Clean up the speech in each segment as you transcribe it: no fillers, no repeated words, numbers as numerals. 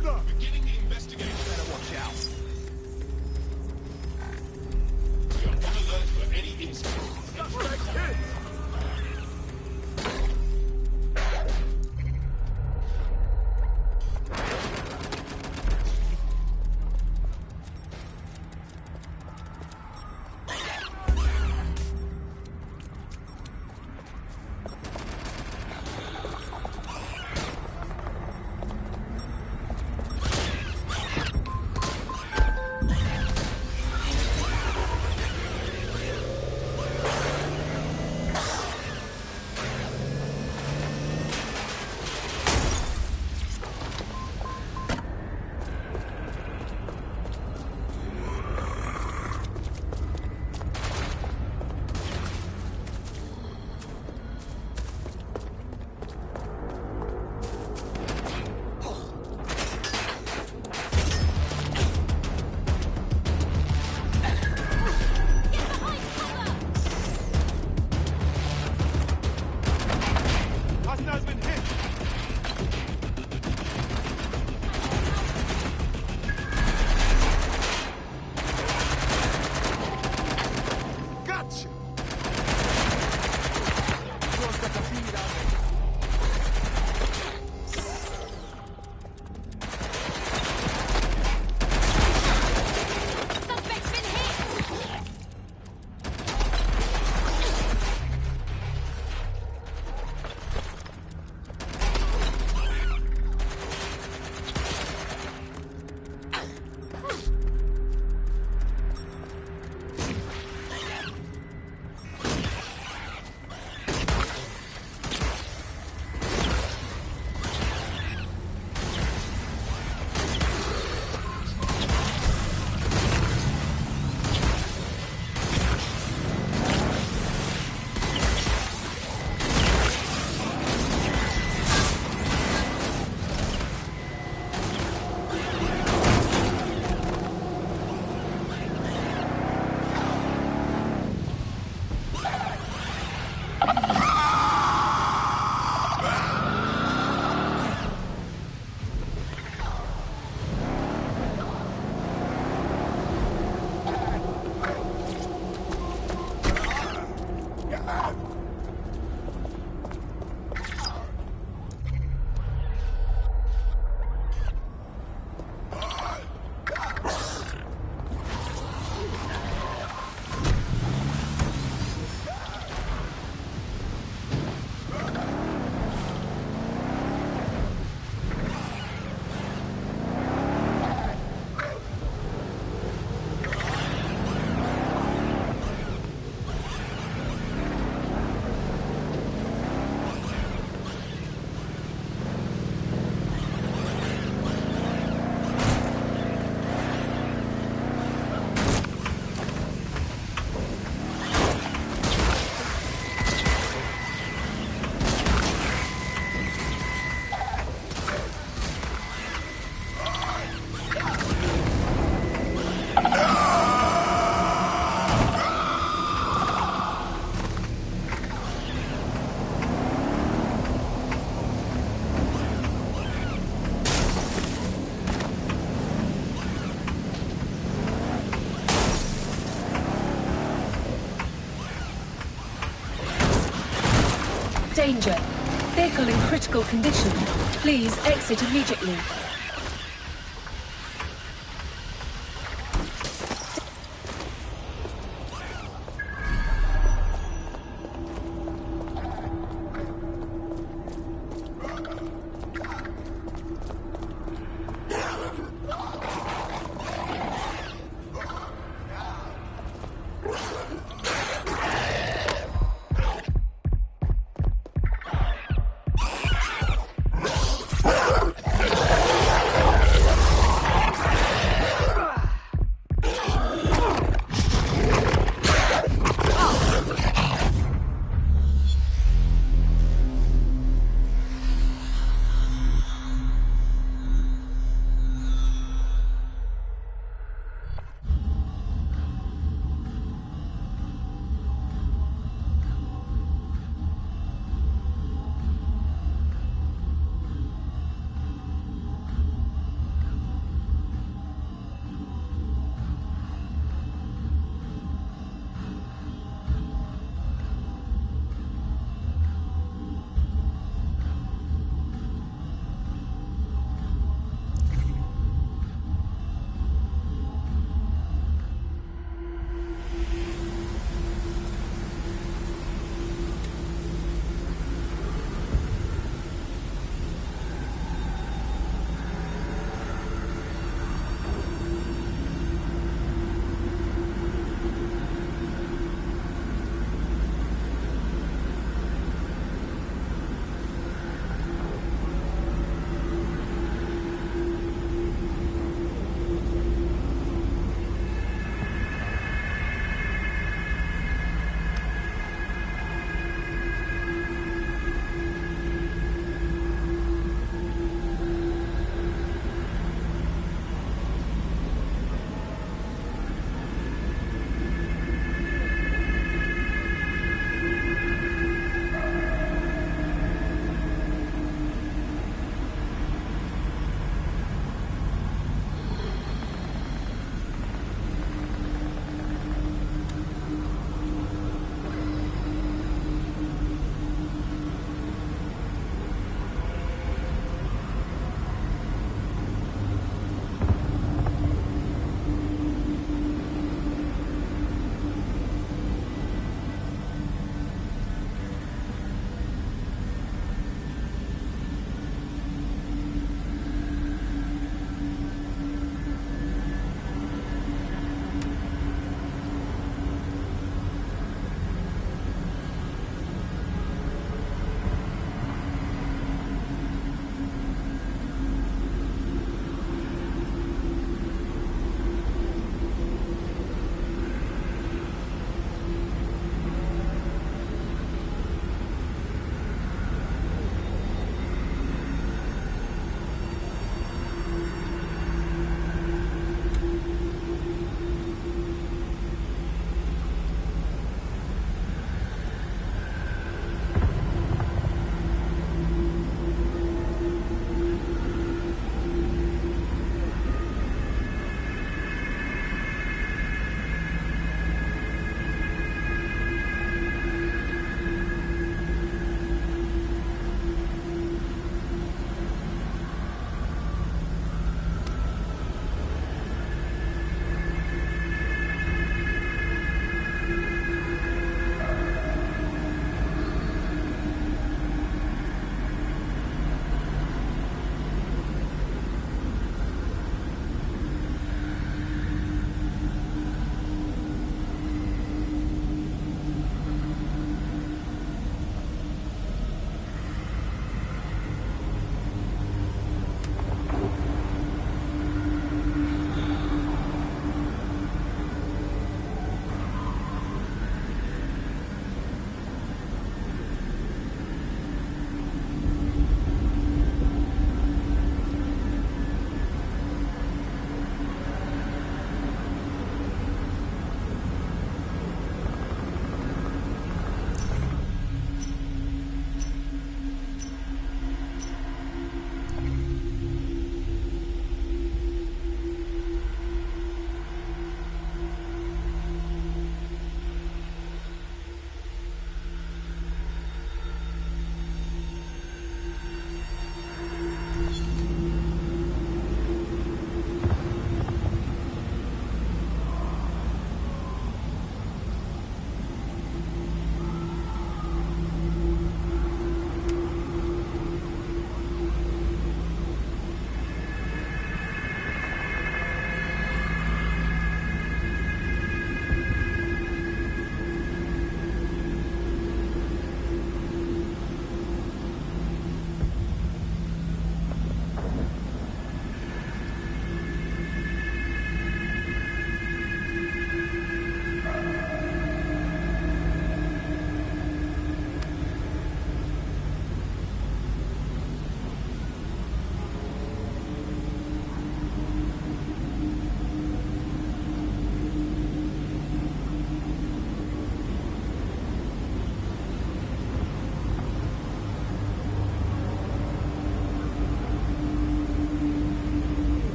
Beginning investigation. Better watch out. We are on alert for any incident. Suspect hit! Hostile's been hit! Gotcha! Suspect's been hit! Danger. Vehicle in critical condition. Please exit immediately.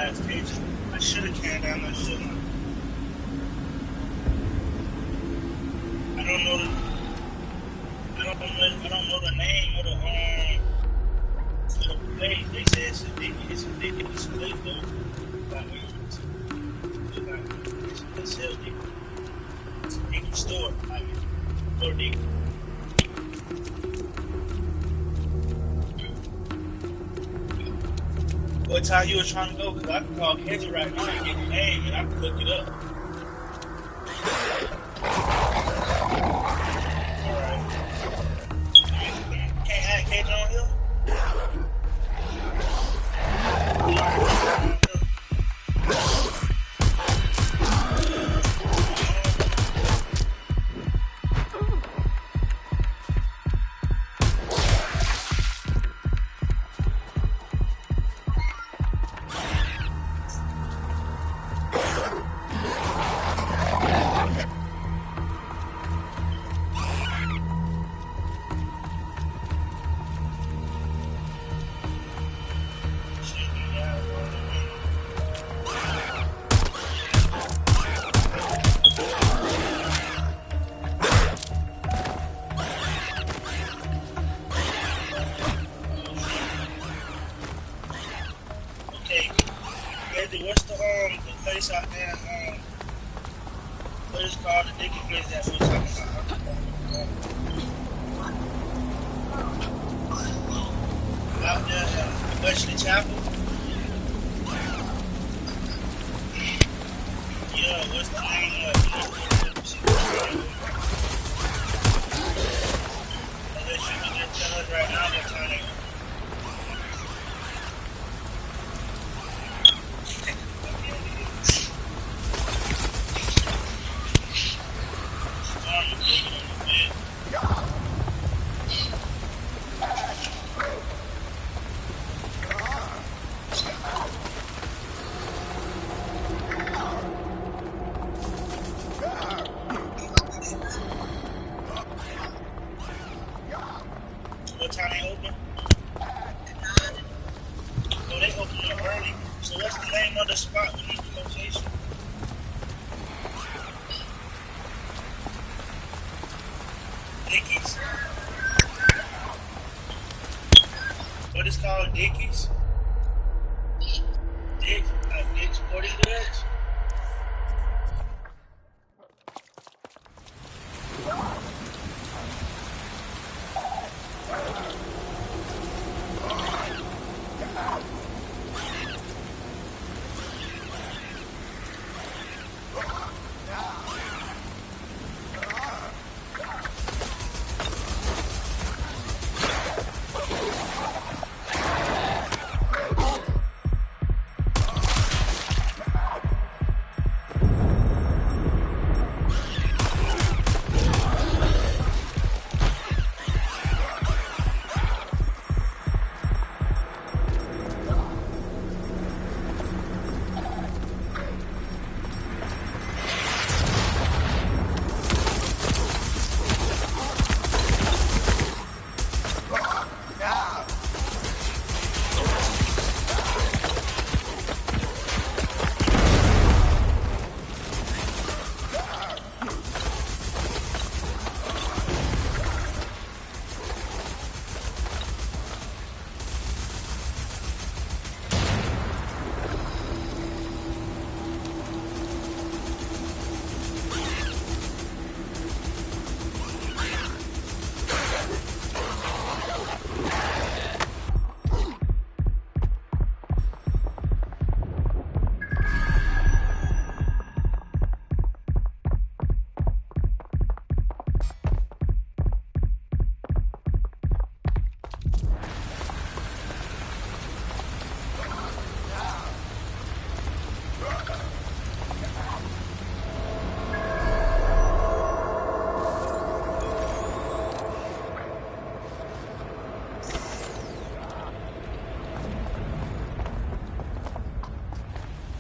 last page. I should have canned down. I shouldn't. I don't know the name of the place. They say it's a ridiculous place though. It's a Dicky store. Or Dicky. What time you were trying to go? Because I can call Kendra right now and get the name and I can look it up. Alright. Can't have Kendra on here? What's the place out there? What is called the Dicky place that we're talking about? Out there, Wesley Chapel. Yeah, what's the name of it? Unless you can just tell us right now what time they open. What time they open? Oh, they open up early. So what's the name of the spot? We need the location. Dickies. What is called Dickies? Dick's Sporting Goods?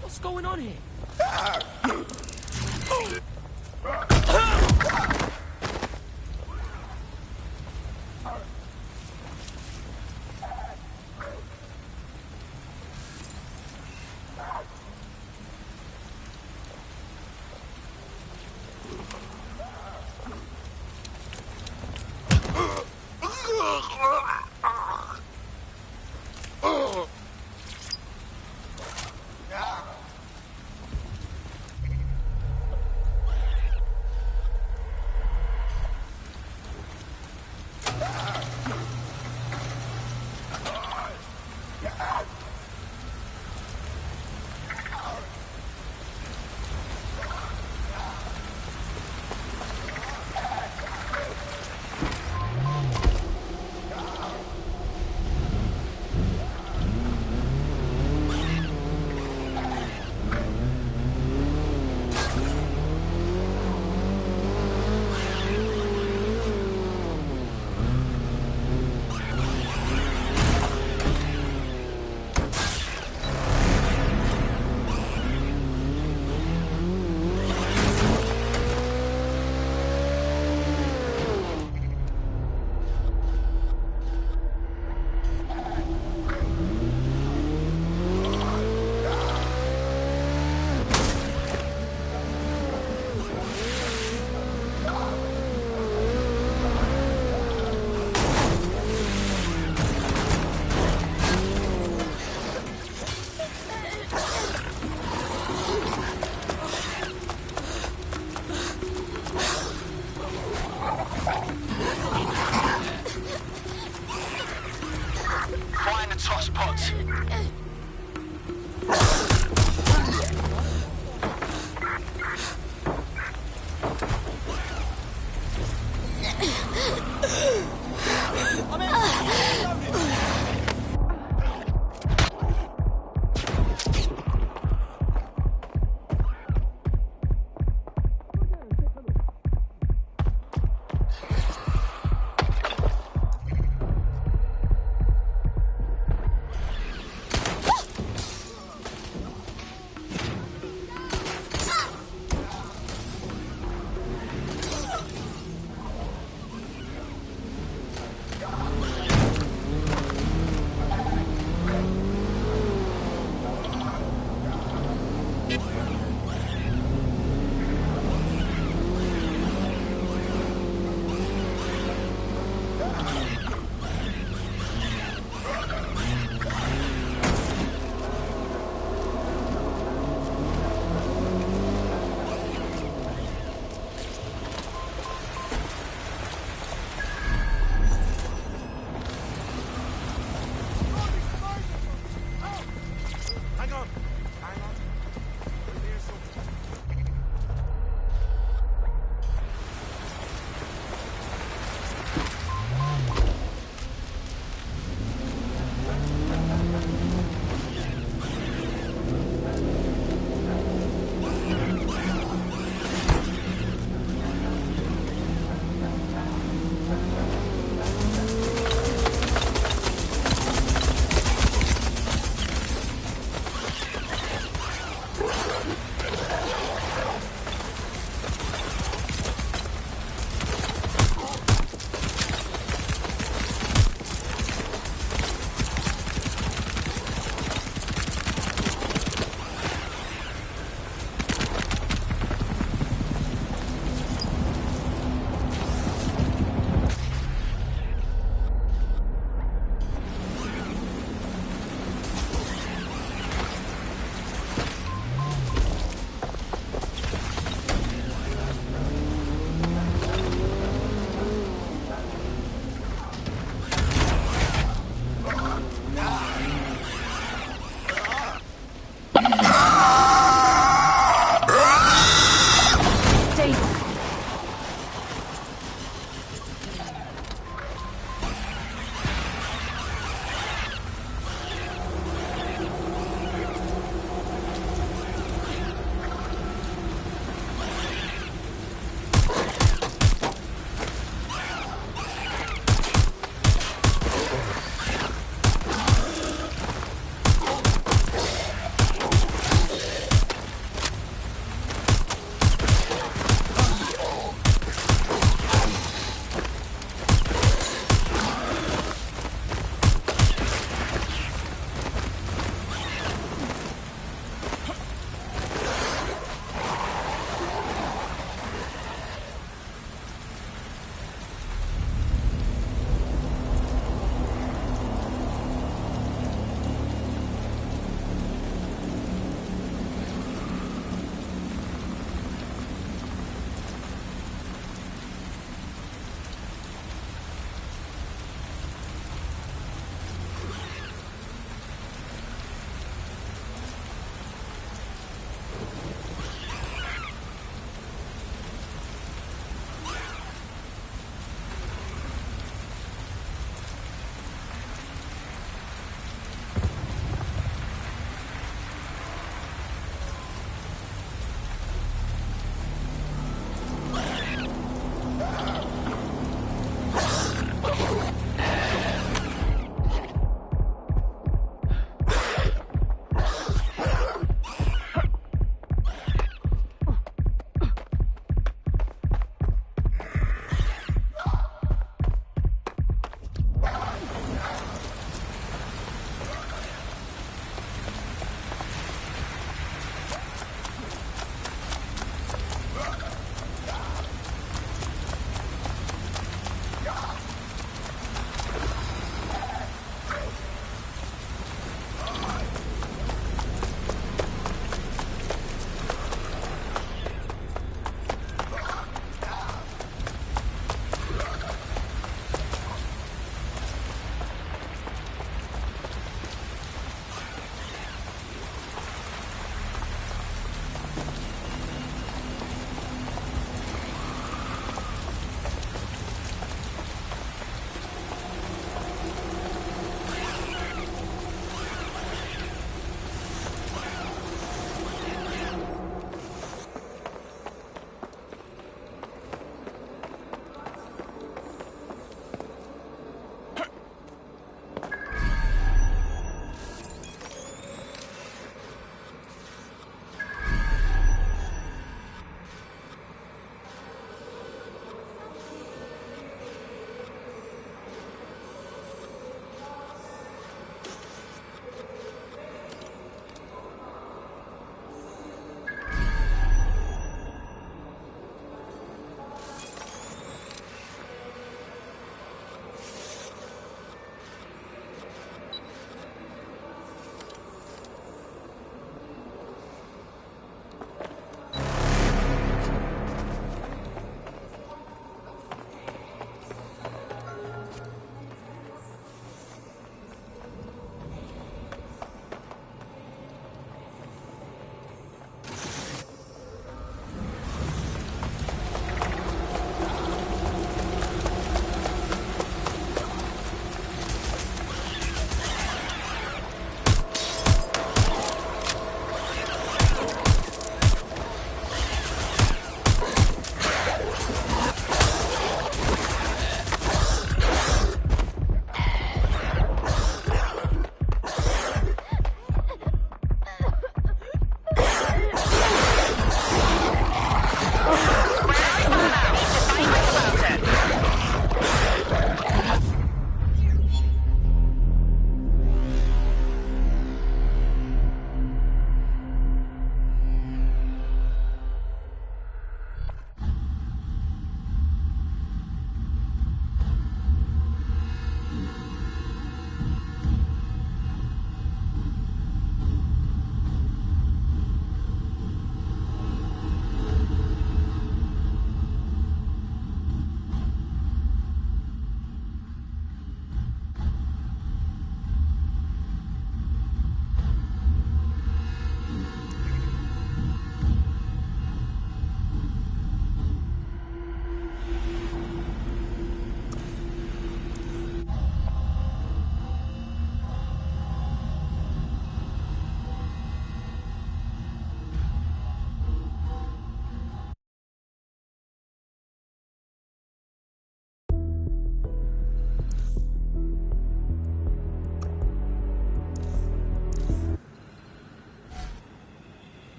What's going on here? Find the top spot.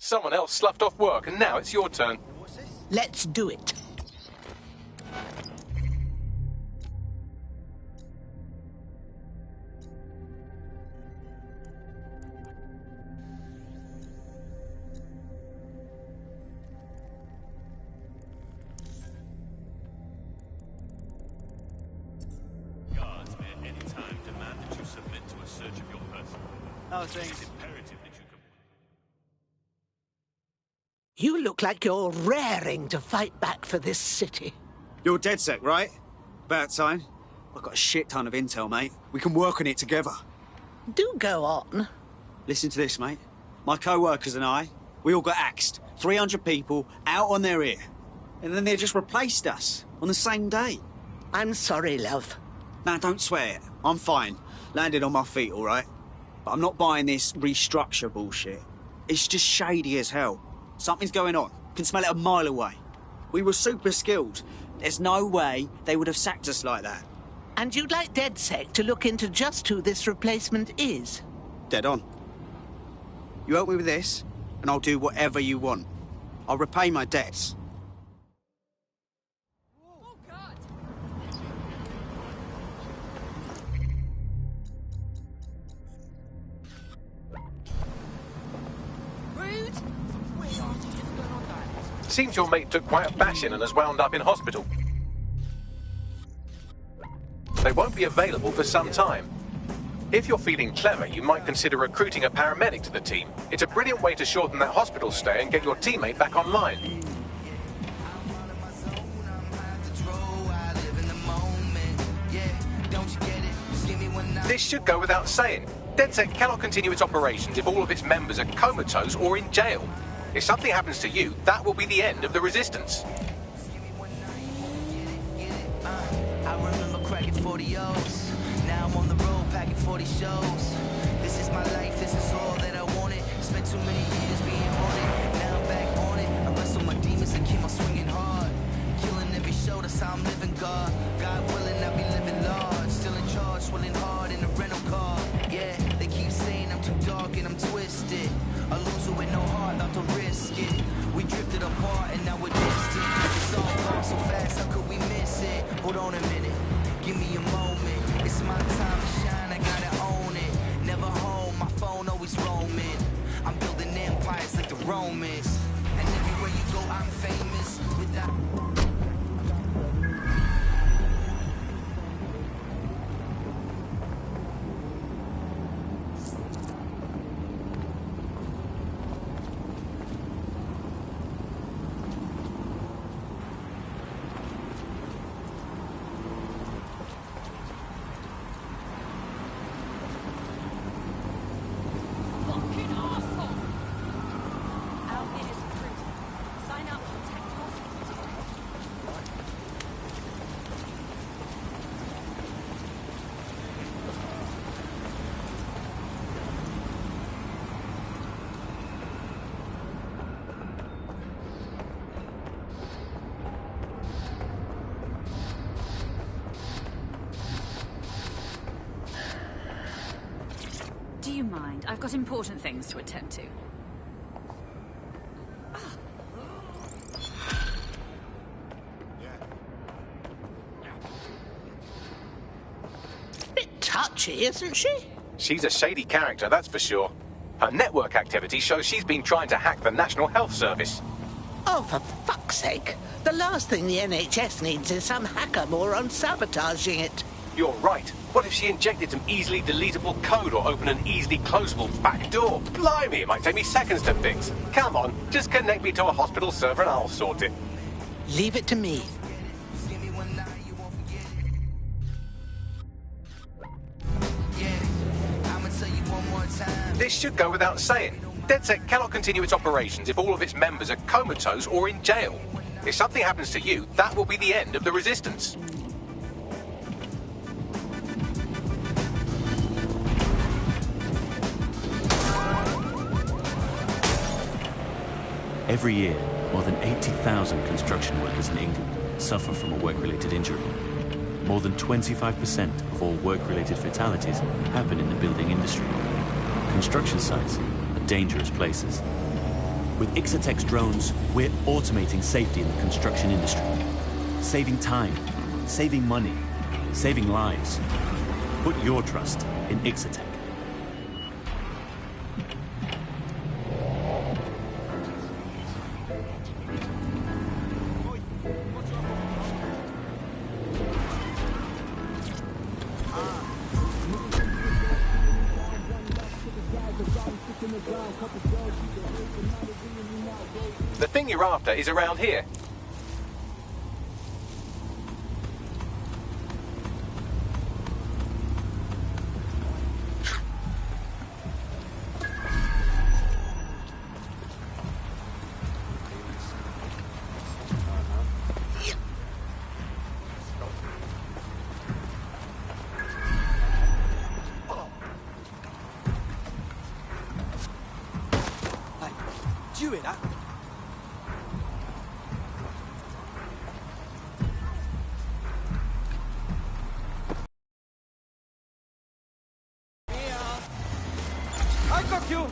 Someone else sloughed off work, and now it's your turn. Let's do it. Guards may at any time demand that you submit to a search of your person. Oh, thanks. It's imperative that you You look like you're raring to fight back for this city. You're DedSec, right? About time. I've got a shit ton of intel, mate. We can work on it together. Do go on. Listen to this, mate. My co-workers and I, we all got axed. 300 people out on their ear. And then they just replaced us on the same day. I'm sorry, love. Now, don't swear. I'm fine. Landed on my feet, all right? But I'm not buying this restructure bullshit. It's just shady as hell. Something's going on. Can smell it a mile away. We were super skilled. There's no way they would have sacked us like that. And you'd like DedSec to look into just who this replacement is? Dead on. You help me with this, and I'll do whatever you want. I'll repay my debts. Oh, God! Rude! Seems your mate took quite a bashing and has wound up in hospital. They won't be available for some time. If you're feeling clever, you might consider recruiting a paramedic to the team. It's a brilliant way to shorten that hospital stay and get your teammate back online. This should go without saying. DedSec cannot continue its operations if all of its members are comatose or in jail. If something happens to you, that will be the end of the resistance. I remember cracking 40 O's. Now I'm on the road packing 40 shows. This is my life, this is all that I wanted. Spent too many years being haunted. Now I'm back on it. I wrestle my demons and keep on swinging hard. Killing every show, that's how I'm living, God. God willing, I'll be living large. Still in charge, swilling hard in a rental car. Yeah, they keep saying I'm too dark and I'm twisted. A loser with no heart, not to risk it. We drifted apart and now we're distant. It's all gone so fast, how could we miss it? Hold on a minute, give me a moment. It's my time to shine, I gotta own it. Never home, my phone always roaming. I'm building empires like the Romans. And everywhere you go, I'm famous. Without... Fucking arsehole! Out here is recruiting. Sign up for Tech Hospital. Do you mind? I've got important things to attend to. Bit touchy, isn't she? She's a shady character, that's for sure. Her network activity shows she's been trying to hack the National Health Service. Oh, for fuck's sake. The last thing the NHS needs is some hacker moron sabotaging it. You're right. What if she injected some easily deletable code or opened an easily closable back door? Blimey, it might take me seconds to fix. Come on, just connect me to a hospital server and I'll sort it. Leave it to me. Give me one night, you won't forget it. Yeah, I'ma tell you one more time. This should go without saying. DedSec cannot continue its operations if all of its members are comatose or in jail. If something happens to you, that will be the end of the resistance. Every year, more than 80,000 construction workers in England suffer from a work-related injury. More than 25% of all work-related fatalities happen in the building industry. Construction sites are dangerous places. With Ixotek's drones, we're automating safety in the construction industry. Saving time, saving money, saving lives. Put your trust in Ixotek. The thing you're after is around here. Did you hear that? I got you!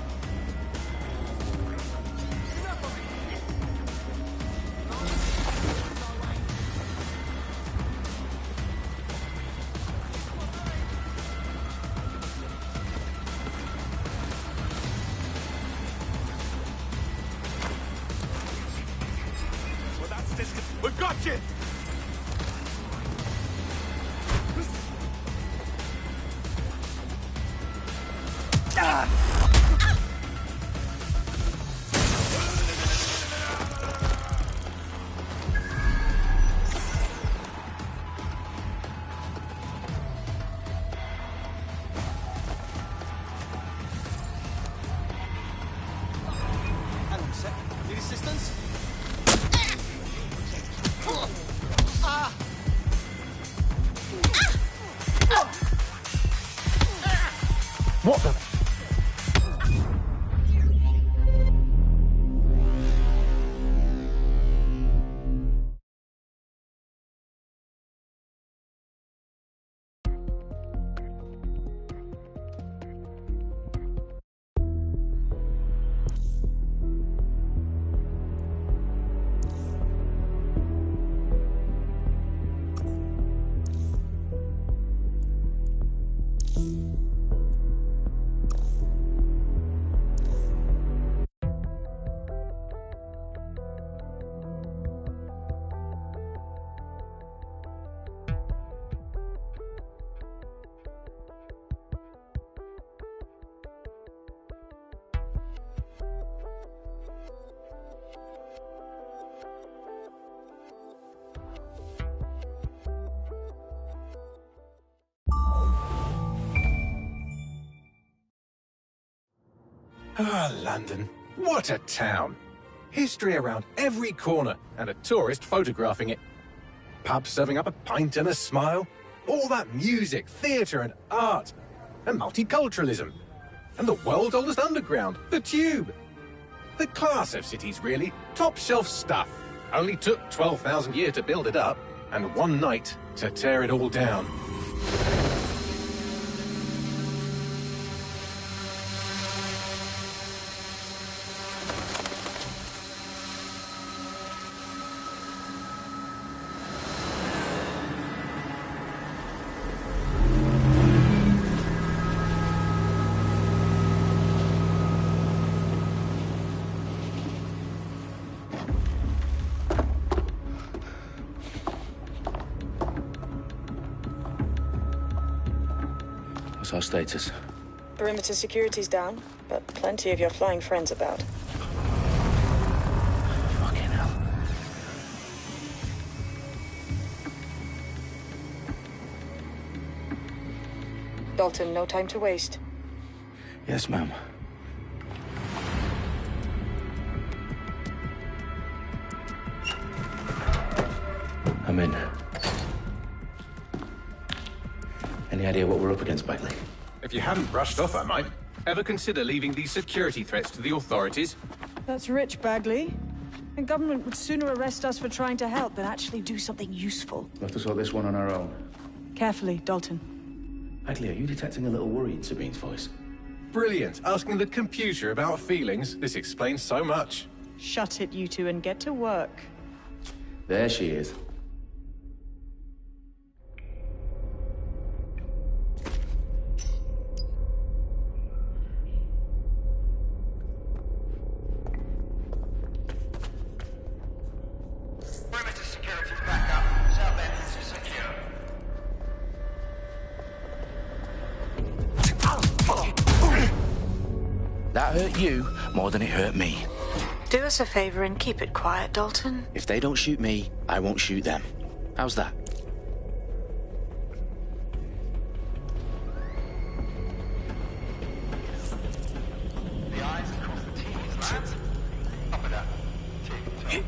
Well, that's this. We've got you! Hang on a sec. Need assistance? What the? Ah, London. What a town. History around every corner, and a tourist photographing it. Pubs serving up a pint and a smile. All that music, theatre and art. And multiculturalism. And the world's oldest underground, the Tube. The class of cities, really. Top shelf stuff. Only took 12,000 years to build it up, and one night to tear it all down. What's our status? Perimeter security's down, but plenty of your flying friends about. Fucking hell. Dalton, no time to waste. Yes, ma'am. I'm in. Any idea what we're up against, Bagley? If you hadn't brushed off, I might. Ever consider leaving these security threats to the authorities? That's rich, Bagley. The government would sooner arrest us for trying to help than actually do something useful. We'll have to sort this one on our own. Carefully, Dalton. Bagley, are you detecting a little worry in Sabine's voice? Brilliant. Asking the computer about feelings. This explains so much. Shut it, you two, and get to work. There she is. Perimeter security's back up. South end is secure. That hurt you more than it hurt me. Do us a favor and keep it quiet, Dalton. If they don't shoot me, I won't shoot them. How's that? The I's across the T's, lads. Up with that. Tick-tock.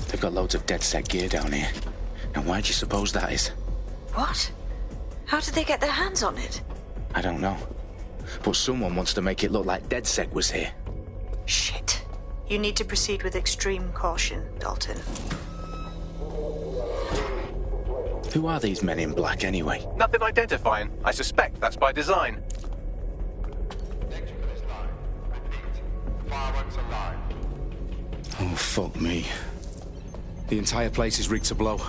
They've got loads of DedSec gear down here. Now why do you suppose that is? What? How did they get their hands on it? I don't know. But someone wants to make it look like DedSec was here. Shit. You need to proceed with extreme caution, Dalton. Who are these men in black anyway? Nothing identifying. I suspect that's by design. Electrical is live. Repeat. Fireworks are live. Oh, fuck me. The entire place is rigged to blow.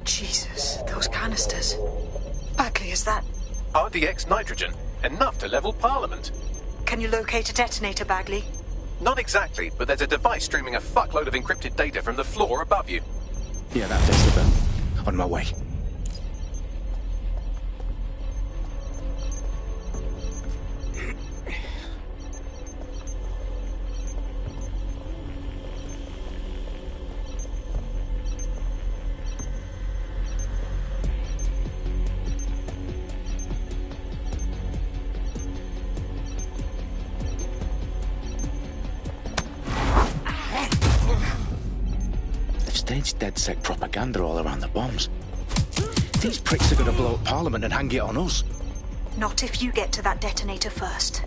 Jesus, those canisters. Bagley, is that... RDX nitrogen. Enough to level Parliament. Can you locate a detonator, Bagley? Not exactly, but there's a device streaming a fuckload of encrypted data from the floor above you. Yeah, that fits the bill. On my way. Staged DedSec propaganda all around the bombs. These pricks are gonna blow up Parliament and hang it on us. Not if you get to that detonator first.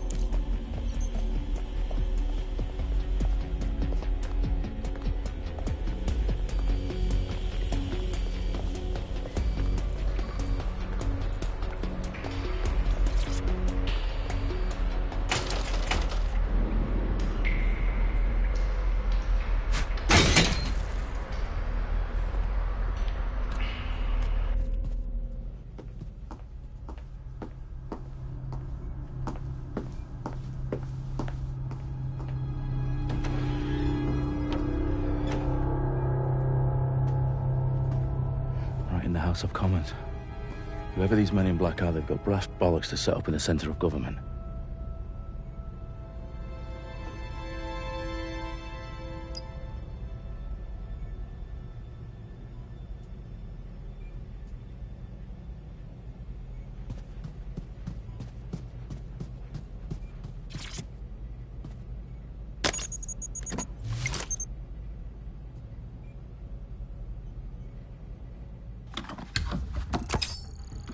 In the House of Commons. Whoever these men in black are, they've got brass bollocks to set up in the centre of government.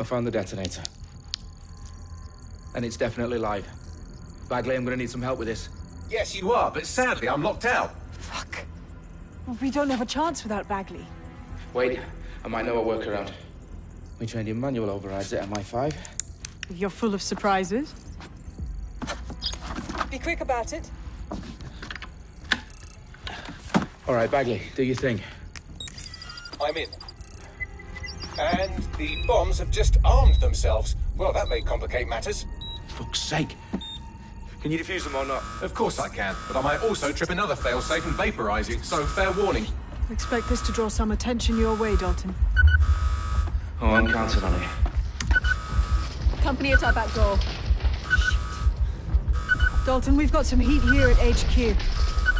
I found the detonator. And it's definitely live. Bagley, I'm gonna need some help with this. Yes, you are, but sadly I'm locked out. Fuck. We don't have a chance without Bagley. Wait, I might know a workaround. We trained in manual overrides at MI5. You're full of surprises. Be quick about it. All right, Bagley, do your thing. I'm in. And the bombs have just armed themselves. Well, that may complicate matters. Fuck's sake. Can you defuse them or not? Of course I can, but I might also trip another failsafe and vaporize you, so fair warning. Expect this to draw some attention your way, Dalton. Oh, I'm counting on it. Company at our back door. Dalton, we've got some heat here at HQ.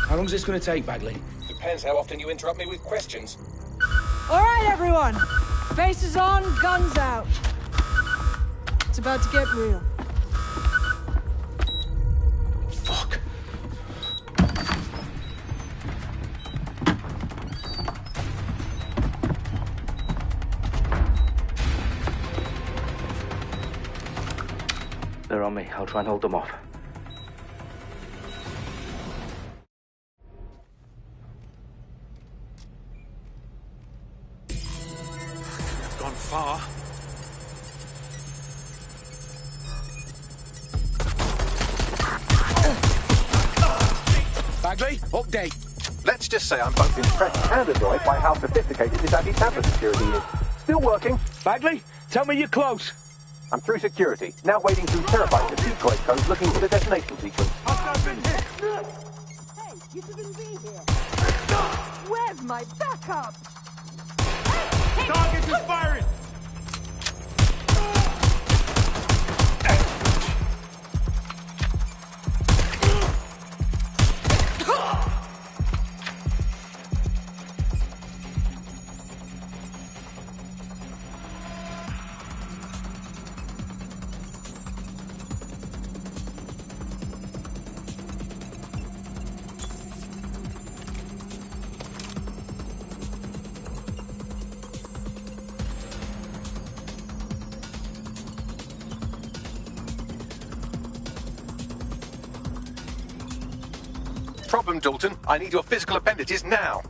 How long is this gonna take, Bagley? Depends how often you interrupt me with questions. All right, everyone. Faces on, guns out. It's about to get real. Fuck. They're on me. I'll try and hold them off. Gone far. Bagley, update. Let's just say I'm both impressed and annoyed by how sophisticated this anti-tamper security is. Still working. Bagley, tell me you're close. I'm through security, now wading through terabytes of decoy codes looking for the detonation sequence. Hey, you shouldn't be here. Where's my backup? Target is firing! Problem, Dalton. I need your physical appendages now.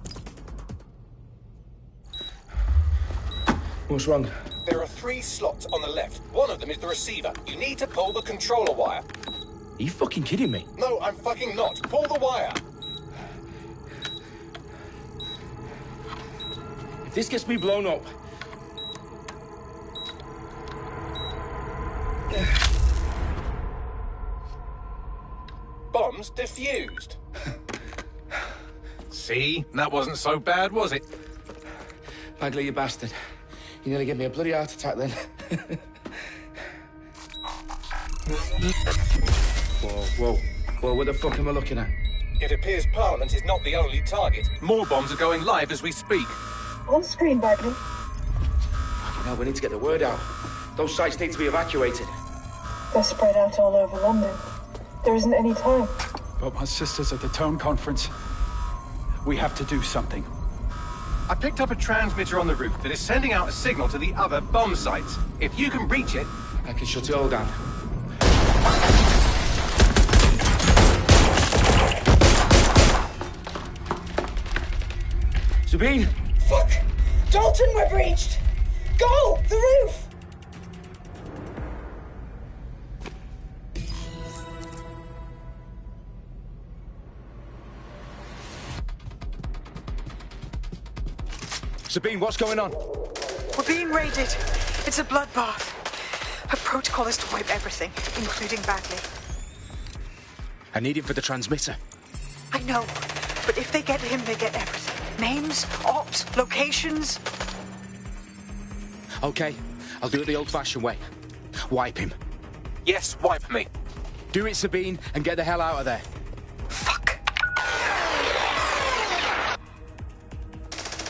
What's wrong? There are 3 slots on the left. One of them is the receiver. You need to pull the controller wire. Are you fucking kidding me? No, I'm fucking not. Pull the wire. If this gets me blown up... Bombs defused. See? That wasn't so bad, was it? Bagley, you bastard. You nearly gave me a bloody heart attack then. Whoa. What the fuck am I looking at? It appears Parliament is not the only target. More bombs are going live as we speak. On screen, Bagley. Now we need to get the word out. Those sites need to be evacuated. They're spread out all over London. There isn't any time. But my sister's at the Tone Conference. We have to do something. I picked up a transmitter on the roof that is sending out a signal to the other bomb sites. If you can reach it... I can shut it all down. Sabine! Fuck! Dalton, we're breached! Go! The roof! Sabine, what's going on? We're being raided. It's a bloodbath. Her protocol is to wipe everything, including Bagley. I need him for the transmitter. I know, but if they get him, they get everything. Names, ops, locations. Okay, I'll do it the old-fashioned way. Wipe him. Yes, wipe me. Do it, Sabine, and get the hell out of there.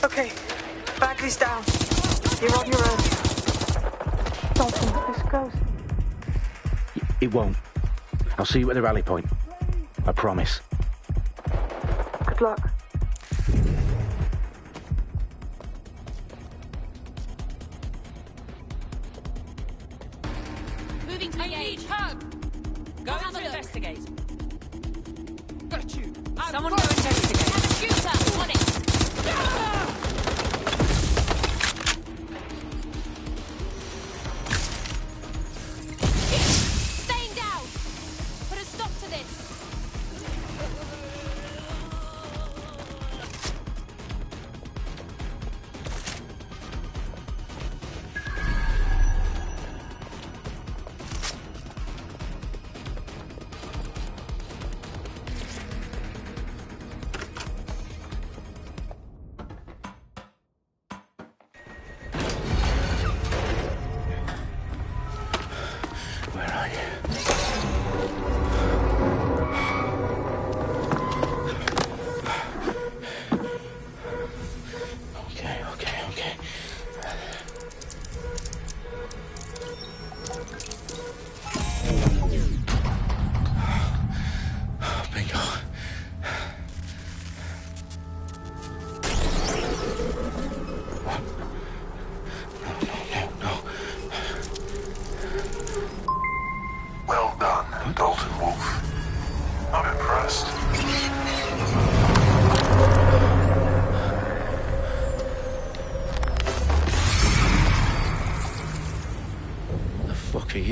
Okay, Bagley's down. You're on your own. Dalton, this goes. It won't. I'll see you at the rally point. I promise. Good luck. Moving to engage. Hug. Go have a investigate. Got you. Someone go investigate. Have a shooter on it. Staying down. Put a stop to this.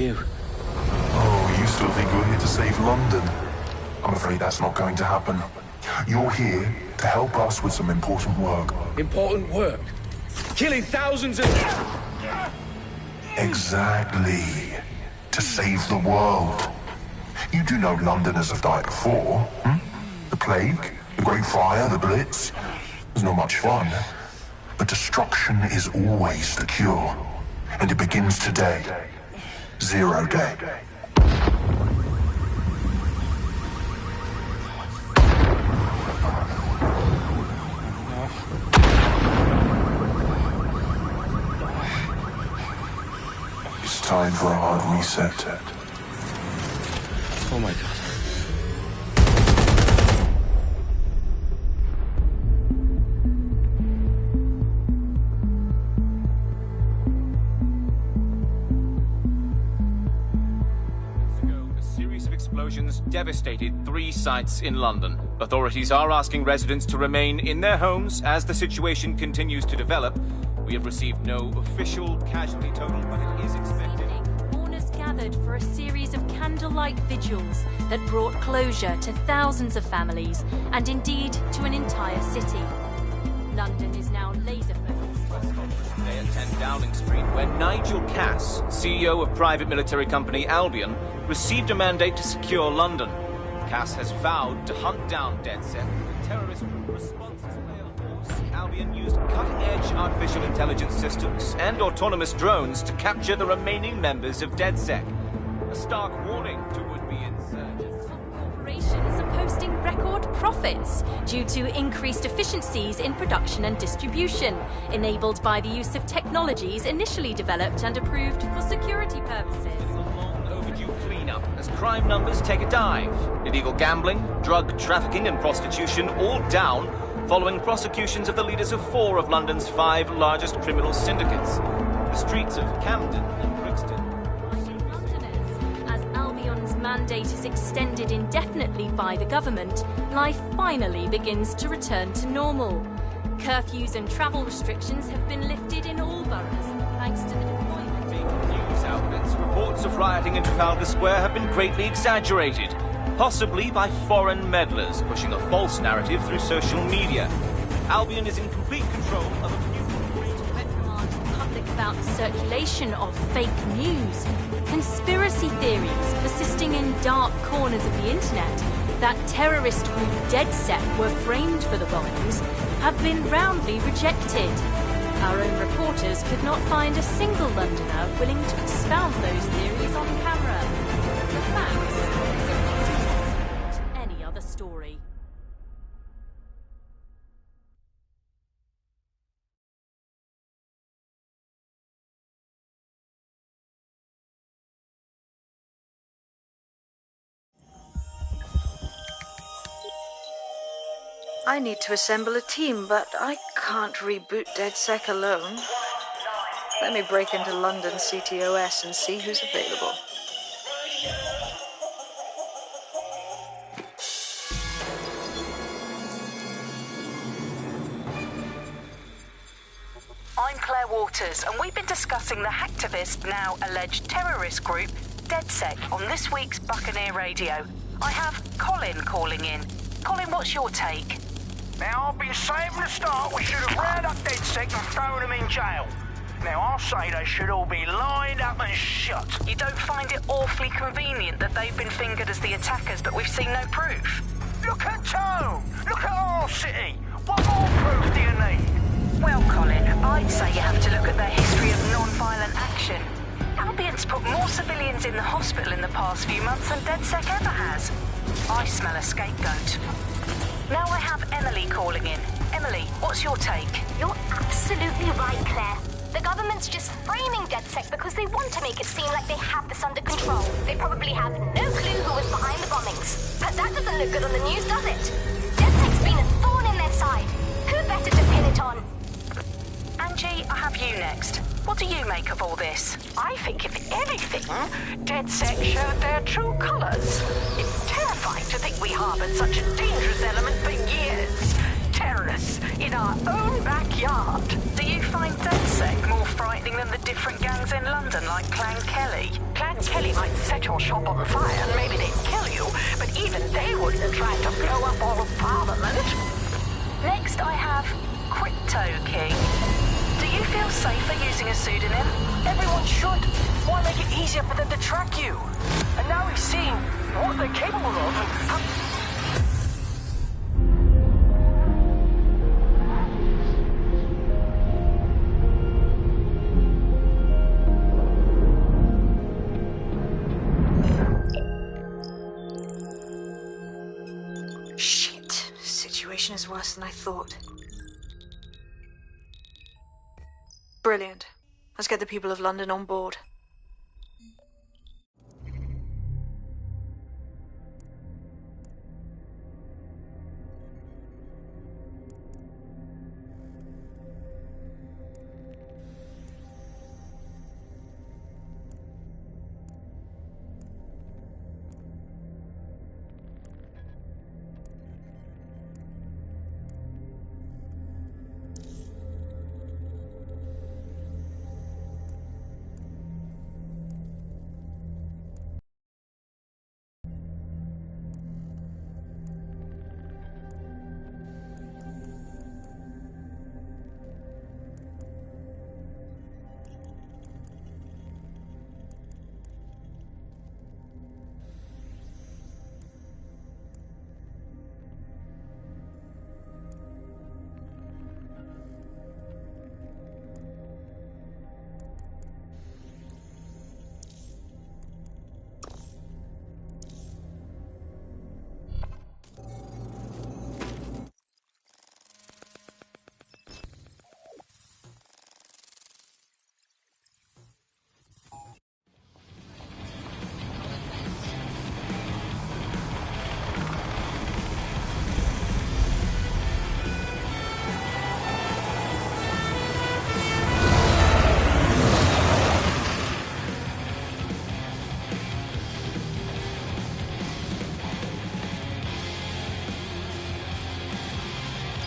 you. Oh, you still think you're here to save London? I'm afraid that's not going to happen. You're here to help us with some important work. Important work? Killing thousands of... Exactly. To save the world. You do know Londoners have died before, hmm? The Plague, the Great Fire, the Blitz. It's not much fun. But destruction is always the cure. And it begins today. Zero Day. It's time for a hard reset. Oh my God. Explosions devastated 3 sites in London. Authorities are asking residents to remain in their homes as the situation continues to develop. We have received no official casualty total, but it is expected. Mourners gathered for a series of candlelight vigils that brought closure to thousands of families and indeed to an entire city. London is now laser-focused. Today at 10 Downing Street, where Nigel Cass, CEO of private military company Albion, received a mandate to secure London. Cass has vowed to hunt down DedSec. The terrorist response is force. Albion used cutting-edge artificial intelligence systems and autonomous drones to capture the remaining members of DedSec. A stark warning to would-be insurgents. Corporations are posting record profits due to increased efficiencies in production and distribution, enabled by the use of technologies initially developed and approved for security purposes. Cleanup as crime numbers take a dive. Illegal gambling, drug trafficking and prostitution all down following prosecutions of the leaders of 4 of London's 5 largest criminal syndicates. The streets of Camden and Brixton. As Albion's mandate is extended indefinitely by the government, life finally begins to return to normal. Curfews and travel restrictions have been lifted in all boroughs thanks to the deployment. News outlets, reports of rioting in Trafalgar Square have been greatly exaggerated, possibly by foreign meddlers pushing a false narrative through social media. Albion is in complete control of a reprimand the public about the circulation of fake news, conspiracy theories persisting in dark corners of the internet that terrorist group DedSec were framed for the bombings have been roundly rejected. Our own reporters could not find a single Londoner willing to expound those theories on camera. The facts are any other story. I need to assemble a team, but I can't reboot DedSec alone. Let me break into London CTOS and see who's available. I'm Claire Waters, and we've been discussing the hacktivist, now alleged terrorist group, DedSec, on this week's Buccaneer Radio. I have Colin calling in. Colin, what's your take? Now, I've been saying from the start we should have rounded up DedSec and thrown them in jail. Now, I'll say they should all be lined up and shot. You don't find it awfully convenient that they've been fingered as the attackers, but we've seen no proof? Look at Tone! Look at our city! What more proof do you need? Well, Colin, I'd say you have to look at their history of non-violent action. Albion's put more civilians in the hospital in the past few months than DedSec ever has. I smell a scapegoat. Now I have Emily calling in. Emily, what's your take? You're absolutely right, Claire. The government's just framing DedSec because they want to make it seem like they have this under control. They probably have no clue who was behind the bombings. But that doesn't look good on the news, does it? DedSec's been a thorn in their side. Who better to pin it on? Angie, I have you next. What do you make of all this? I think, if anything, DedSec showed their true colours. It's terrifying to think we harboured such a dangerous element for years. Terrorists in our own backyard. Do you find DedSec more frightening than the different gangs in London, like Clan Kelly. Clan Kelly might set your shop on fire and maybe they'd kill you, but even they wouldn't try to blow up all of Parliament. Next, I have Crypto King. Do you feel safer using a pseudonym? Everyone should. Why make it easier for them to track you? And now we've seen what they're capable of and how... Shit. Situation is worse than I thought. Brilliant. Let's get the people of London on board.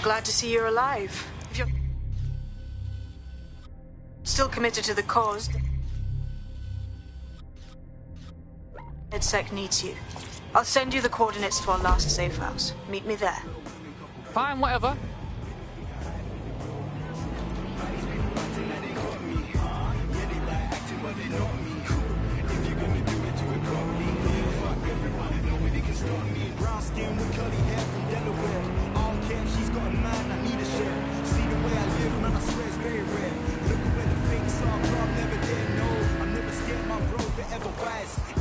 Glad to see you're alive. If you're still committed to the cause, DedSec needs you. I'll send you the coordinates to our last safe house. Meet me there. Fine, whatever.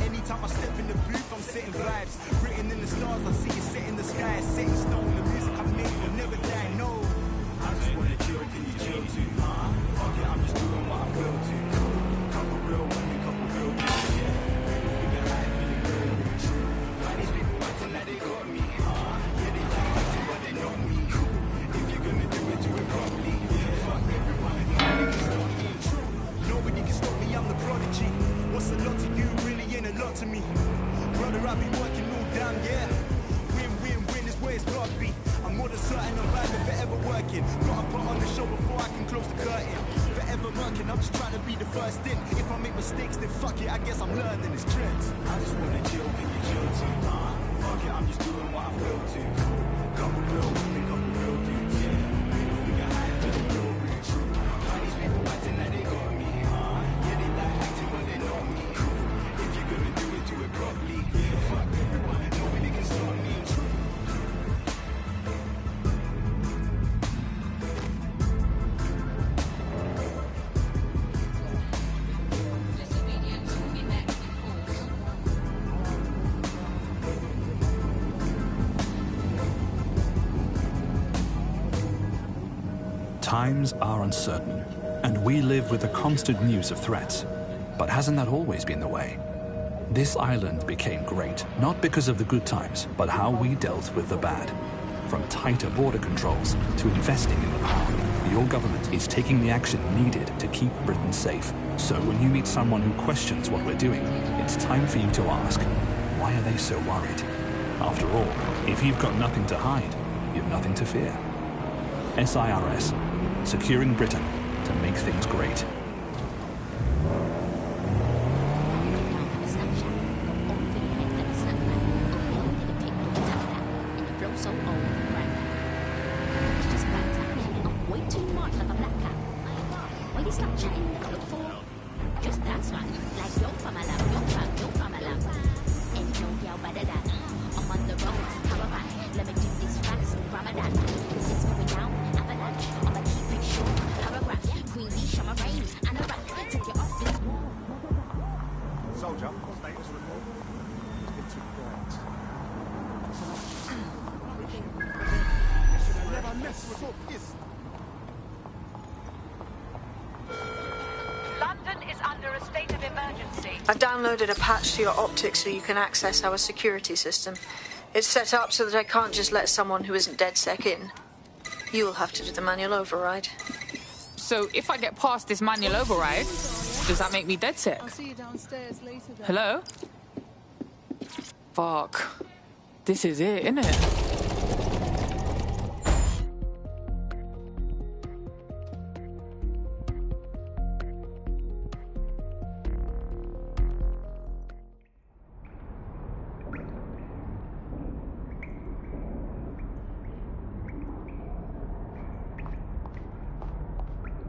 Anytime I step in the booth, I'm setting vibes. Written in the stars, I see it set in the sky. Setting stone, the music I make will never die, no. I just wanna chill, can you chill too? Fuck it, I'm just doing what I feel to. Couple real women, couple real dudes, yeah. Feeling high, feeling real, real true. Why these people acting like they got me? Yeah, they like acting, but they know me. If you're gonna do it properly. Yeah, fuck everyone, nobody can stop me. Nobody can stop me, I'm the prodigy. What's a lot to you, really ain't a lot to me. Brother, I've been working all damn, yeah. Win is where it's gotta be. I'm more than certain I'm bad and forever working. Gotta put on the show before I can close the curtain. Forever working, I'm just trying to be the first in. If I make mistakes, then fuck it, I guess I'm learning, it's trends. I just wanna chill, can you chill too? Fuck it, I'm just doing what I feel to. Couple real women, couple real dudes, yeah. Figure high, feeling real, real true. Why these people acting like they got me? Yeah, they like acting, but they know me. If you're gonna do it properly. Yeah, fuck everyone, nobody can stop me. Times are uncertain, and we live with the constant news of threats. But hasn't that always been the way? This island became great, not because of the good times, but how we dealt with the bad. From tighter border controls to investing in the power, your government is taking the action needed to keep Britain safe. So when you meet someone who questions what we're doing, it's time for you to ask, why are they so worried? After all, if you've got nothing to hide, you've nothing to fear. SIRS, securing Britain to make things great. Will you stop chatting? Look for just that one. Like yo from a love, yo from a love. And no girl better than I'm on the road, caravan. Let me do this fast, Ramadan. This is going down, avalanche. I'ma keep it short, paragraph. Queen Leash, I'm a rain, and a rock. Take your office wall. Soldier, status report. It's quiet. Never mess with focus. London is under a state of emergency. I've downloaded a patch to your optics so you can access our security system. It's set up so that I can't just let someone who isn't DedSec in. You'll have to do the manual override. So if I get past this manual override, does that make me DedSec? I'll see you downstairs later then. Hello? Fuck. This is it, isn't it?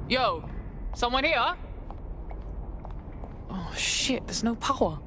Yo, someone here? Oh shit, there's no power.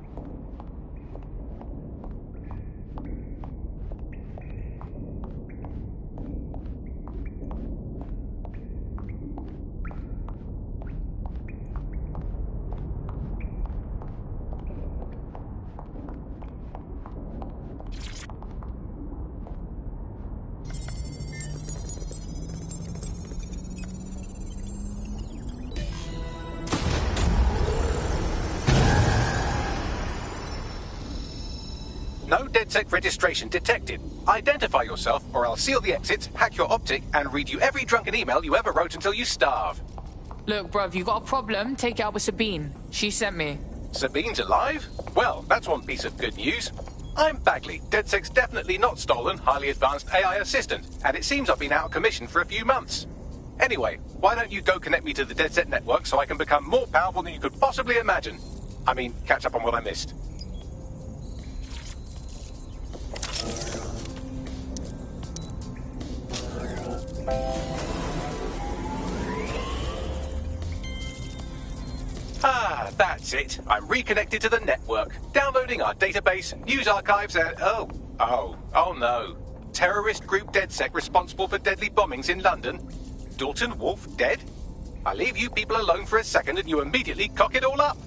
No DedSec registration detected. Identify yourself, or I'll seal the exits, hack your optic, and read you every drunken email you ever wrote until you starve. Look, bruv, you got a problem? Take it out with Sabine. She sent me. Sabine's alive? Well, that's one piece of good news. I'm Bagley, DedSec's definitely not stolen, highly advanced AI assistant, and it seems I've been out of commission for a few months. Anyway, why don't you go connect me to the DedSec network so I can become more powerful than you could possibly imagine? I mean, catch up on what I missed. Ah, that's it. I'm reconnected to the network, downloading our database, news archives, and oh no. Terrorist group DedSec responsible for deadly bombings in London. Dalton Wolf dead? I leave you people alone for a second and you immediately cock it all up.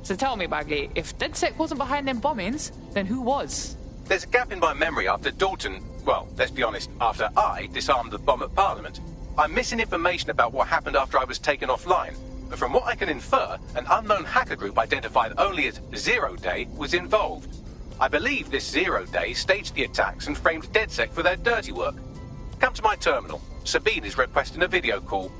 So tell me, Bagley, if DedSec wasn't behind them bombings, then who was? There's a gap in my memory after Dalton, well, let's be honest, after I disarmed the bomb at Parliament. I'm missing information about what happened after I was taken offline. But from what I can infer, an unknown hacker group identified only as Zero Day was involved. I believe this Zero Day staged the attacks and framed DedSec for their dirty work. Come to my terminal. Sabine is requesting a video call.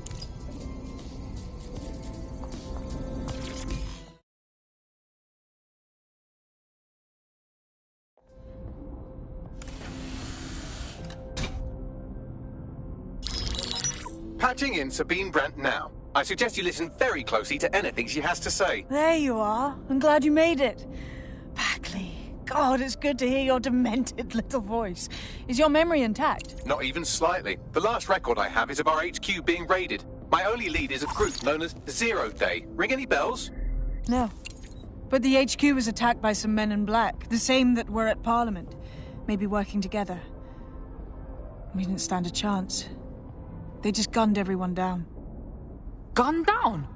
Patching in Sabine Brandt now. I suggest you listen very closely to anything she has to say. There you are. I'm glad you made it. Bagley. God, it's good to hear your demented little voice. Is your memory intact? Not even slightly. The last record I have is of our HQ being raided. My only lead is a group known as Zero Day. Ring any bells? No. But the HQ was attacked by some men in black, the same that were at Parliament. Maybe working together. We didn't stand a chance. They just gunned everyone down. Gunned down?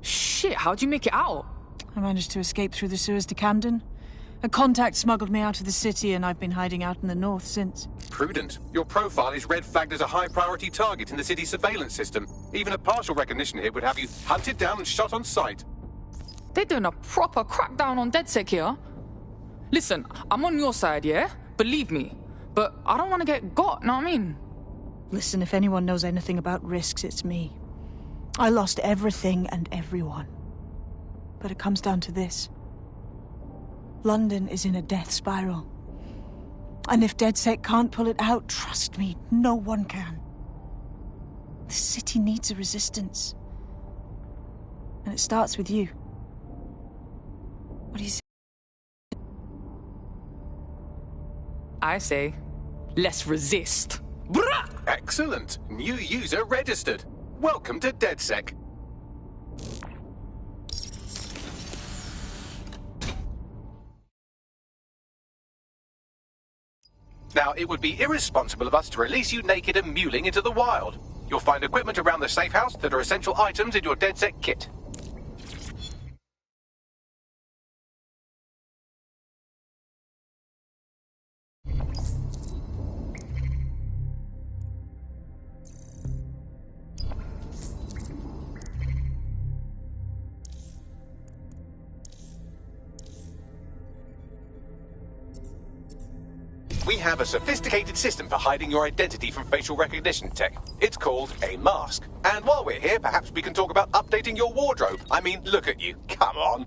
Shit, how'd you make it out? I managed to escape through the sewers to Camden. A contact smuggled me out of the city, and I've been hiding out in the north since. Prudent. Your profile is red flagged as a high-priority target in the city's surveillance system. Even a partial recognition here would have you hunted down and shot on sight. They're doing a proper crackdown on DedSec here. Listen, I'm on your side, yeah? Believe me. But I don't want to get got, know what I mean? Listen, if anyone knows anything about risks, it's me. I lost everything and everyone. But it comes down to this. London is in a death spiral. And if DedSec can't pull it out, trust me, no one can. The city needs a resistance. And it starts with you. What do you say? I say, let's resist. Excellent. New user registered. Welcome to DedSec. Now, it would be irresponsible of us to release you naked and mewling into the wild. You'll find equipment around the safe house that are essential items in your DedSec kit. We have a sophisticated system for hiding your identity from facial recognition tech. It's called a mask. And while we're here, perhaps we can talk about updating your wardrobe. I mean, look at you. Come on.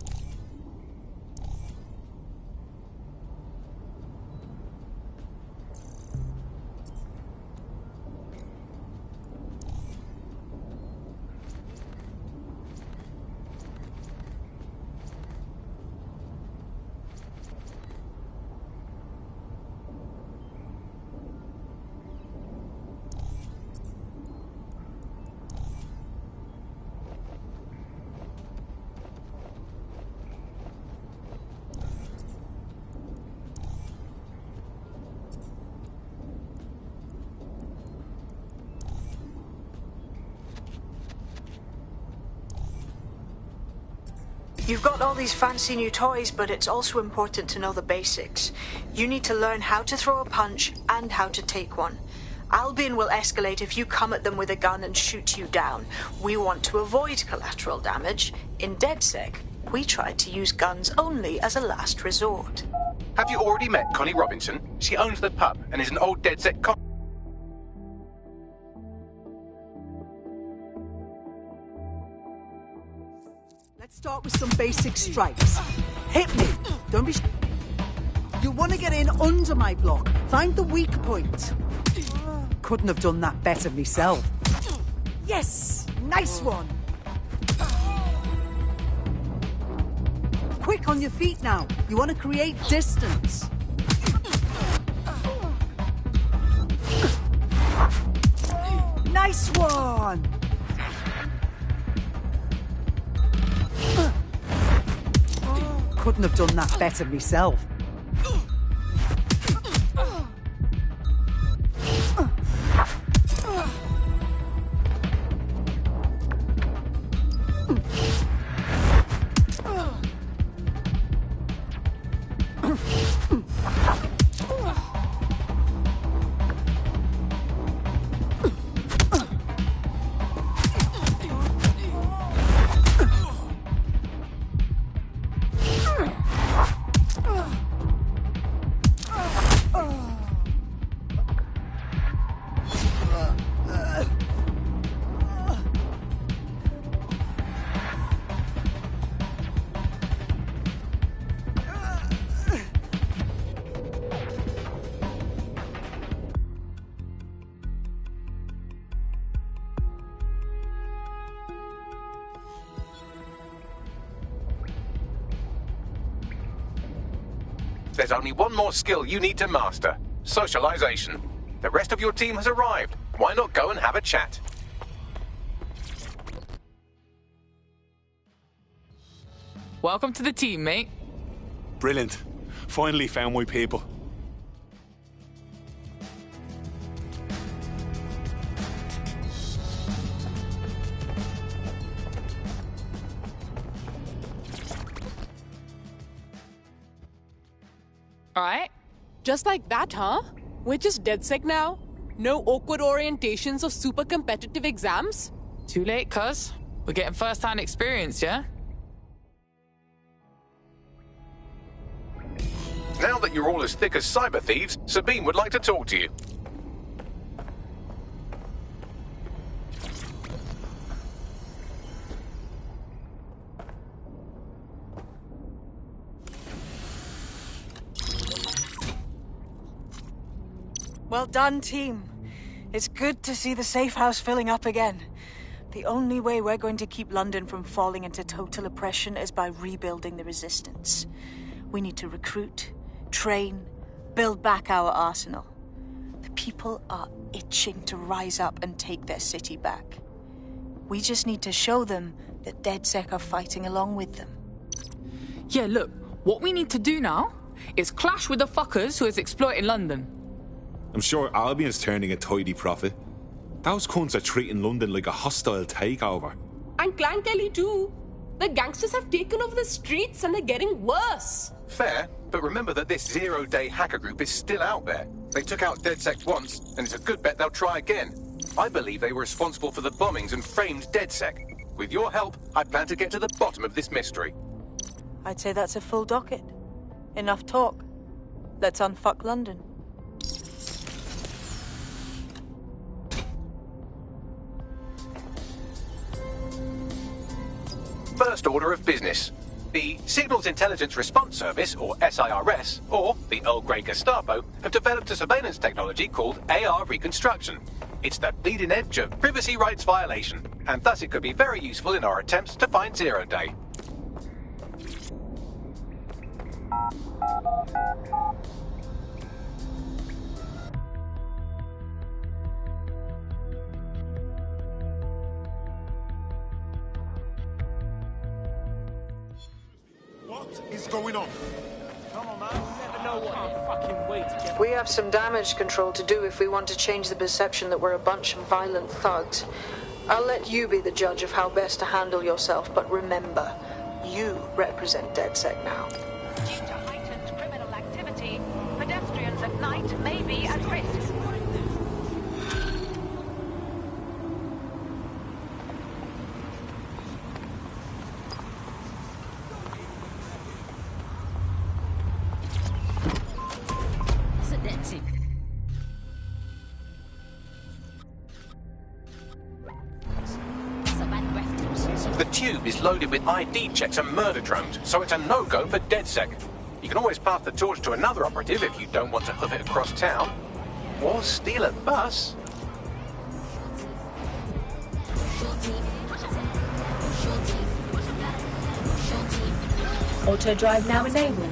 You've got all these fancy new toys, but it's also important to know the basics. You need to learn how to throw a punch and how to take one. Albion will escalate if you come at them with a gun and shoot you down. We want to avoid collateral damage. In DedSec, we tried to use guns only as a last resort. Have you already met Connie Robinson? She owns the pub and is an old DedSec cop. Let's start with some basic strikes. Hit me. Don't be... You want to get in under my block. Find the weak point. Couldn't have done that better myself. Yes! Nice one! Quick on your feet now. You want to create distance. Nice one! Couldn't have done that better myself. There's only one more skill you need to master. Socialization. The rest of your team has arrived. Why not go and have a chat? Welcome to the team, mate. Brilliant. Finally found my people. Alright. Just like that, huh? We're just DedSec now? No awkward orientations or super competitive exams? Too late, cuz. We're getting first-hand experience, yeah? Now that you're all as thick as cyber thieves, Sabine would like to talk to you. Well done, team. It's good to see the safe house filling up again. The only way we're going to keep London from falling into total oppression is by rebuilding the resistance. We need to recruit, train, build back our arsenal. The people are itching to rise up and take their city back. We just need to show them that DedSec are fighting along with them. Yeah, look, what we need to do now is clash with the fuckers who is exploiting London. I'm sure Albion's turning a tidy profit. Those cunts are treating London like a hostile takeover. And Clan Kelly too. The gangsters have taken over the streets and they're getting worse. Fair, but remember that this zero-day hacker group is still out there. They took out DedSec once, and it's a good bet they'll try again. I believe they were responsible for the bombings and framed DedSec. With your help, I plan to get to the bottom of this mystery. I'd say that's a full docket. Enough talk. Let's unfuck London. First order of business. The Signals Intelligence Response Service, or SIRS, or the Earl Grey Gestapo, have developed a surveillance technology called AR Reconstruction. It's the bleeding edge of privacy rights violation, and thus it could be very useful in our attempts to find Zero Day. What is going on? Come on, man. You never know what. I can't fucking wait to get... We have some damage control to do if we want to change the perception that we're a bunch of violent thugs. I'll let you be the judge of how best to handle yourself, but remember, you represent DedSec now. Due to heightened criminal activity, pedestrians at night may be at risk. The tube is loaded with ID checks and murder drones, so it's a no-go for DedSec. You can always pass the torch to another operative if you don't want to hoof it across town. Or steal a bus. Auto drive now enabled.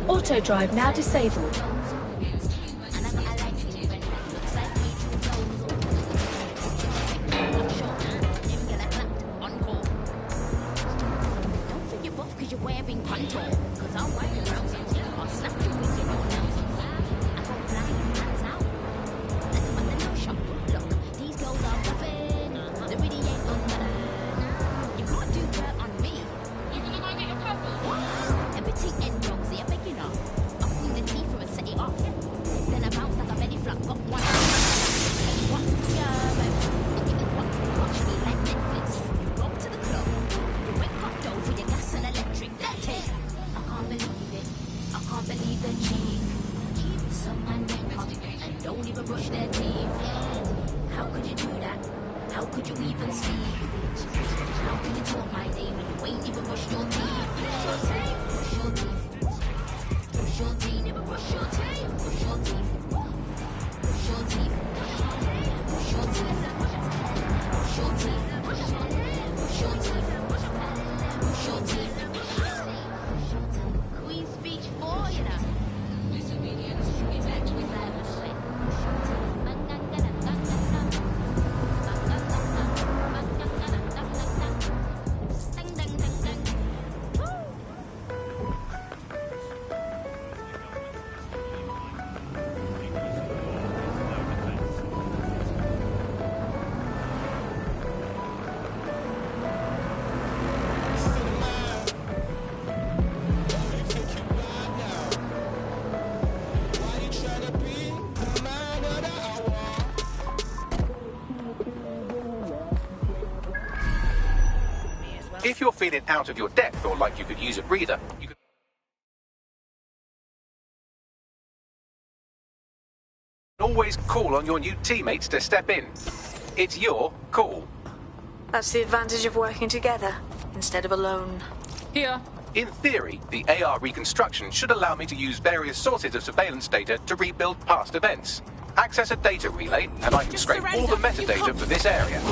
Auto drive now disabled. If you're feeling out of your depth or like you could use a breather, you could always call on your new teammates to step in. It's your call. That's the advantage of working together, instead of alone. Here. In theory, the AR reconstruction should allow me to use various sources of surveillance data to rebuild past events. Access a data relay, and I can scrape all the metadata for this area.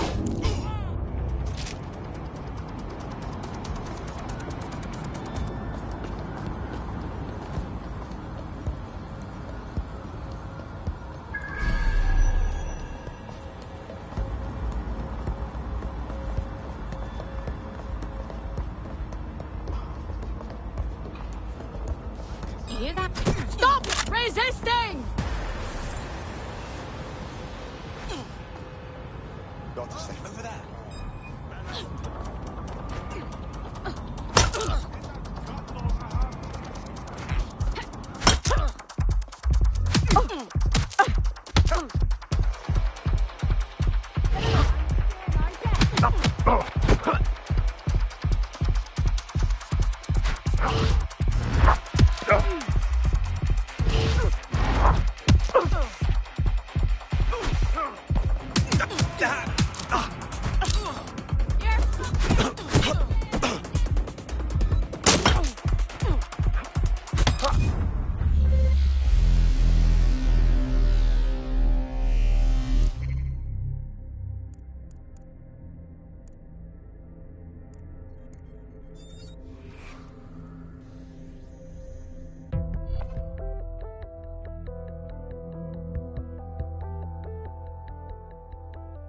resisting! Got to stay over there.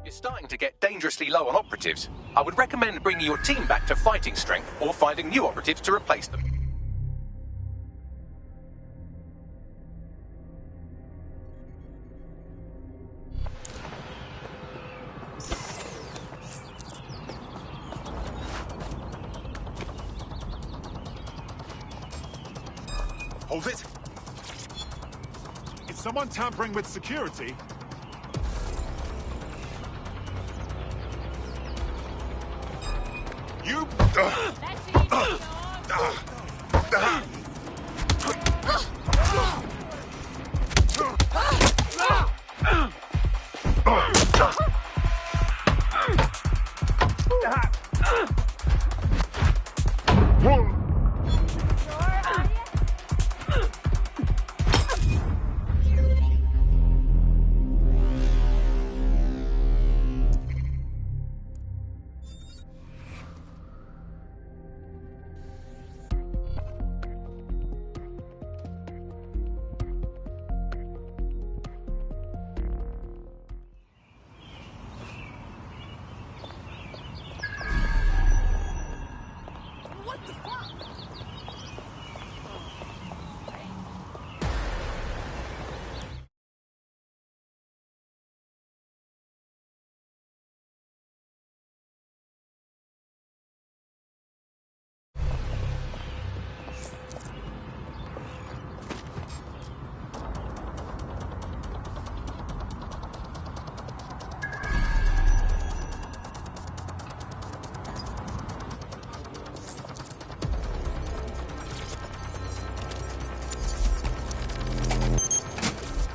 You're starting to get dangerously low on operatives. I would recommend bringing your team back to fighting strength or finding new operatives to replace them. Hold it! Is someone tampering with security? You...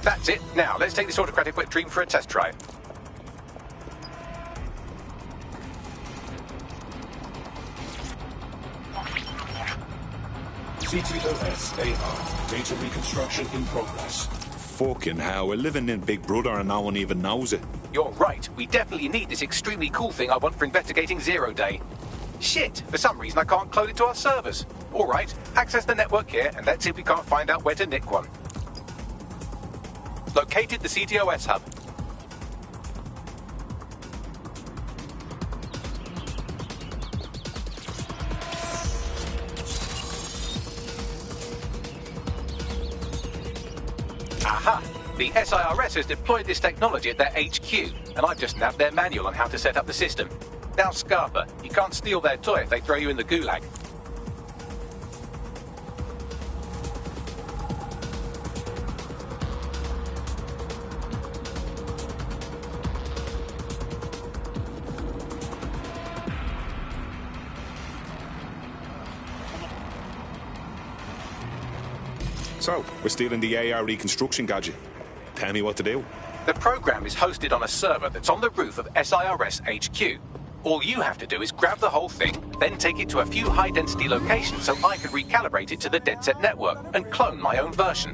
That's it. Now, let's take this autocratic wet dream for a test drive. CTOS-AR. Data reconstruction in progress. Fucking hell, we're living in Big Brother and no one even knows it. You're right. We definitely need this extremely cool thing I want for investigating Zero Day. Shit, for some reason I can't clone it to our servers. All right, access the network here and let's see if we can't find out where to nick one. Located the CTOS hub. Aha! The SIRS has deployed this technology at their HQ, and I've just nabbed their manual on how to set up the system. Now, Scarpa, you can't steal their toy if they throw you in the gulag. So, we're stealing the AR reconstruction gadget. Tell me what to do. The program is hosted on a server that's on the roof of SIRS HQ. All you have to do is grab the whole thing, then take it to a few high-density locations so I can recalibrate it to the DedSec network and clone my own version.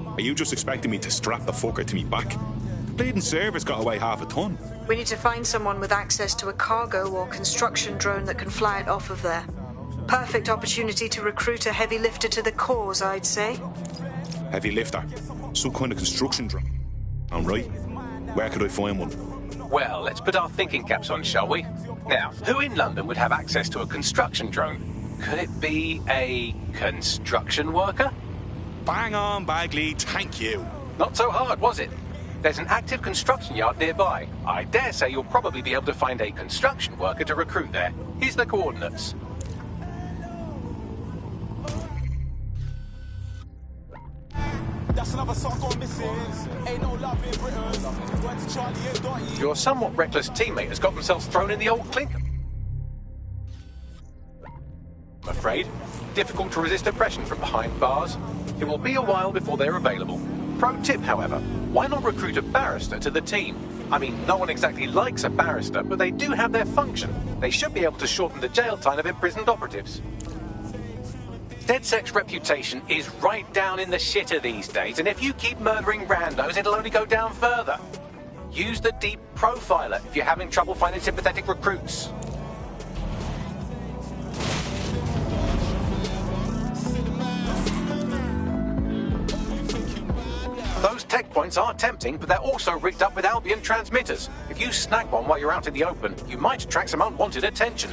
Are you just expecting me to strap the fucker to me back? The bleeding server's got away half a ton. We need to find someone with access to a cargo or construction drone that can fly it off of there. Perfect opportunity to recruit a heavy lifter to the cause, I'd say. Heavy lifter? Some kind of construction drone? I'm right. Where could I find one? Well, let's put our thinking caps on, shall we? Now, who in London would have access to a construction drone? Could it be a construction worker? Bang on, Bagley, thank you. Not so hard, was it? There's an active construction yard nearby. I dare say you'll probably be able to find a construction worker to recruit there. Here's the coordinates. That's another song gone missing. Ain't no love in Britain. Went to Charlie and Dottie. Your somewhat reckless teammate has got themselves thrown in the old clinker. I'm afraid. Difficult to resist oppression from behind bars. It will be a while before they're available. Pro tip, however, why not recruit a barrister to the team? I mean, no one exactly likes a barrister, but they do have their function. They should be able to shorten the jail time of imprisoned operatives. DedSec's reputation is right down in the shitter these days, and if you keep murdering randos, it'll only go down further. Use the Deep Profiler if you're having trouble finding sympathetic recruits. Those tech points are tempting, but they're also rigged up with Albion transmitters. If you snag one while you're out in the open, you might attract some unwanted attention.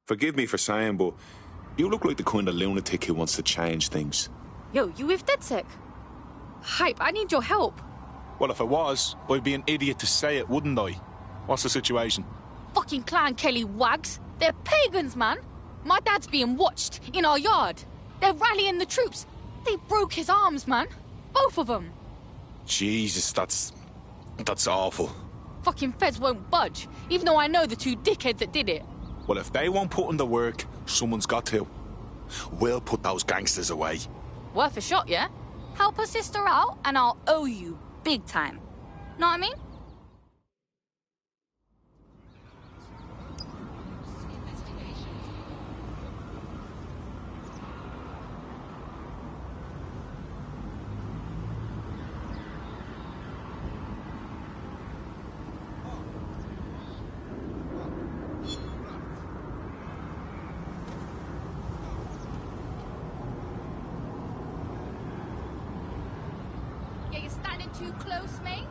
Forgive me for saying, but you look like the kind of lunatic who wants to change things. Yo, you with DedSec? Hype, I need your help. Well, if I was, I'd be an idiot to say it, wouldn't I? What's the situation? Fucking Clan Kelly wags. They're pagans, man. My dad's being watched in our yard. They're rallying the troops. They broke his arms, man. Both of them. Jesus, that's awful. Fucking feds won't budge, even though I know the two dickheads that did it. Well, if they won't put in the work, someone's got to. We'll put those gangsters away. Worth a shot, yeah? Help a sister out, and I'll owe you big time. Know what I mean? Too close, mate?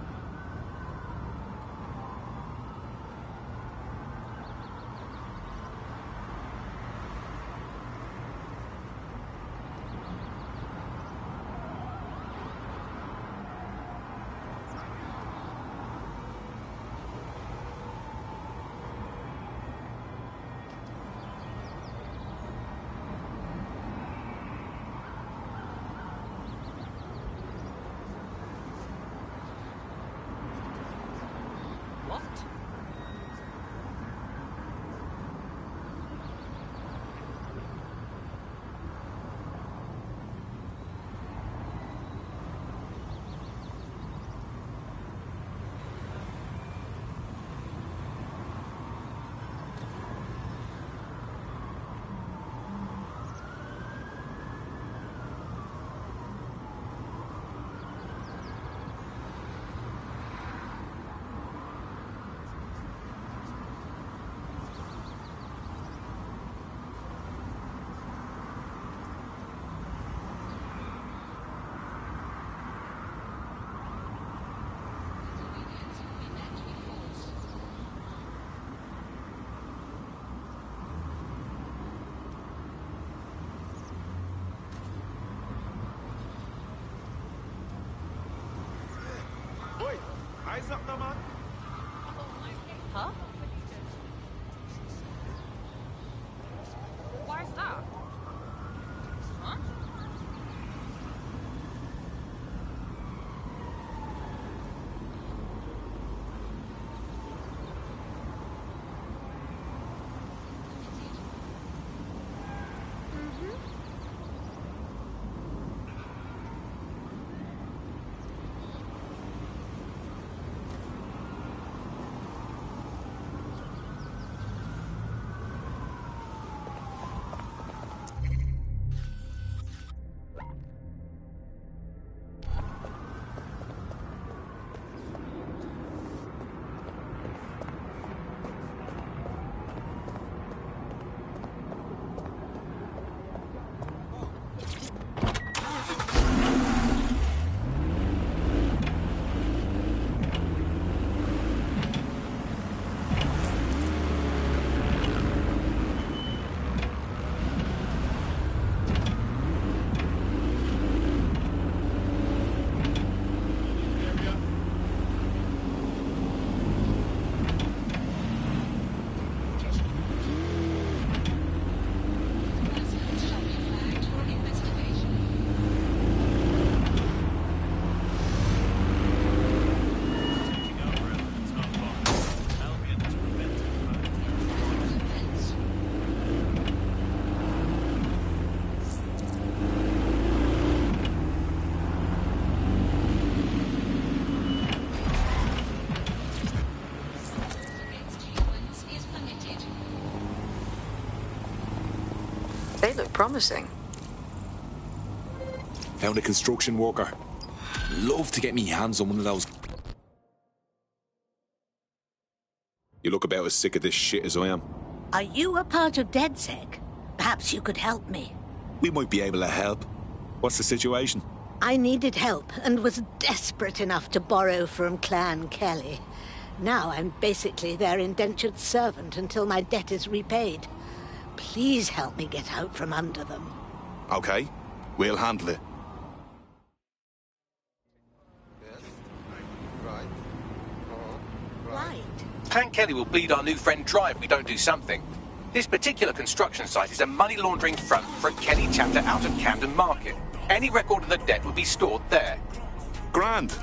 Eyes up now, man. Huh? Why is that? Huh? Promising. Found a construction worker. Love to get me hands on one of those. You look about as sick of this shit as I am. Are you a part of DedSec? Perhaps you could help me. We might be able to help. What's the situation? I needed help and was desperate enough to borrow from Clan Kelly. Now I'm basically their indentured servant until my debt is repaid. Please help me get out from under them. Okay, we'll handle it. Right. Clan Kelly will bleed our new friend dry if we don't do something. This particular construction site is a money laundering front for a Kelly chapter out of Camden Market. Any record of the debt will be stored there. Grand.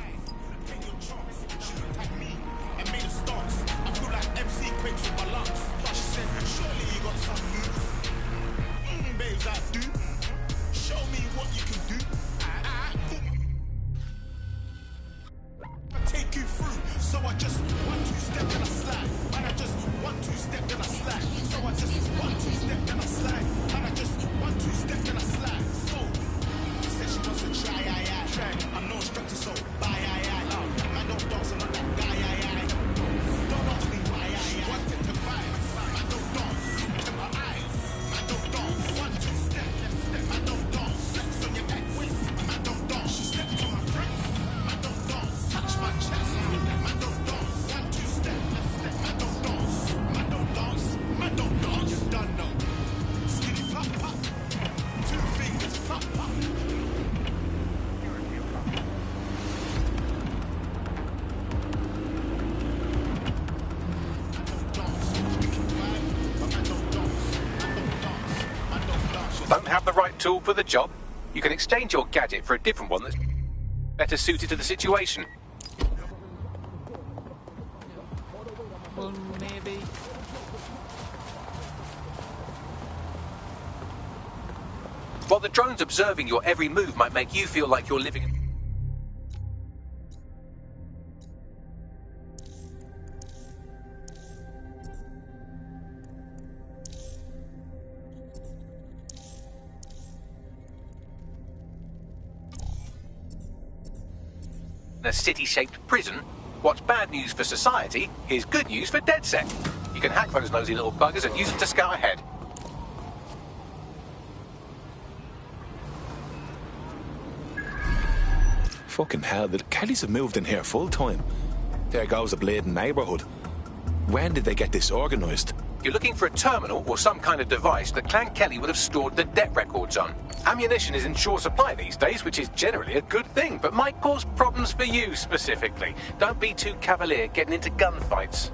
Take you through, so I just 1-2 step and I slide. And I just 1-2 step and I slide. So I just 1-2 step and I slide. And I just 1-2 step and I slide. So said she wants to try, I'm no instructor, so bye, I don't dance, I'm not that guy, Don't ask me why, wanted to vibe. I don't dance, look in my eyes. I don't dance, 1-2 step, left step. I don't dance, flex on your back, wait. I don't dance, she stepped to my friends. I don't dance, touch my chest. I don't dance, 1-2 step, left step. I don't dance, I don't dance, I don't dance. You done know. Skinny pop pop, 2 fingers pop pop. Don't have the right tool for the job? You can exchange your gadget for a different one that's better suited to the situation. Maybe. While the drones observing your every move might make you feel like you're living in a city-shaped prison, what's bad news for society is good news for DedSec. You can hack those nosy little buggers and use them to scout ahead. Fucking hell, the Kellys have moved in here full time. There goes a bleeding neighbourhood. When did they get this organised? You're looking for a terminal or some kind of device that Clan Kelly would have stored the debt records on. Ammunition is in short supply these days, which is generally a good thing, but might cause problems for you specifically. Don't be too cavalier getting into gunfights.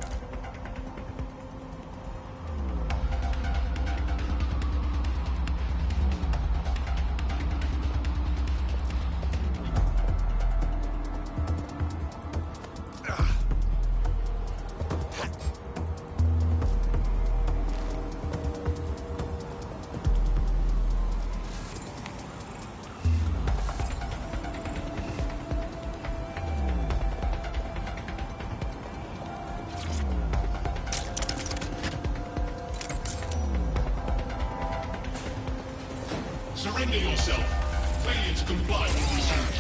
Surrender yourself. Failure to comply will result.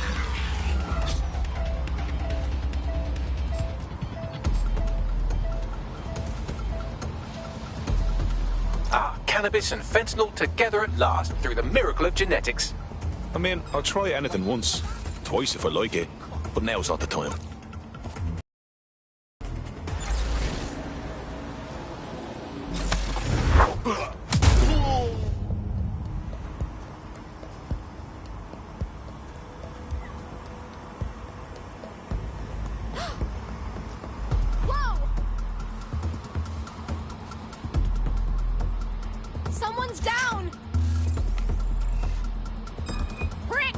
Cannabis and fentanyl together at last through the miracle of genetics. I mean, I'll try anything once, twice if I like it, but now's not the time. Someone's down! Brick!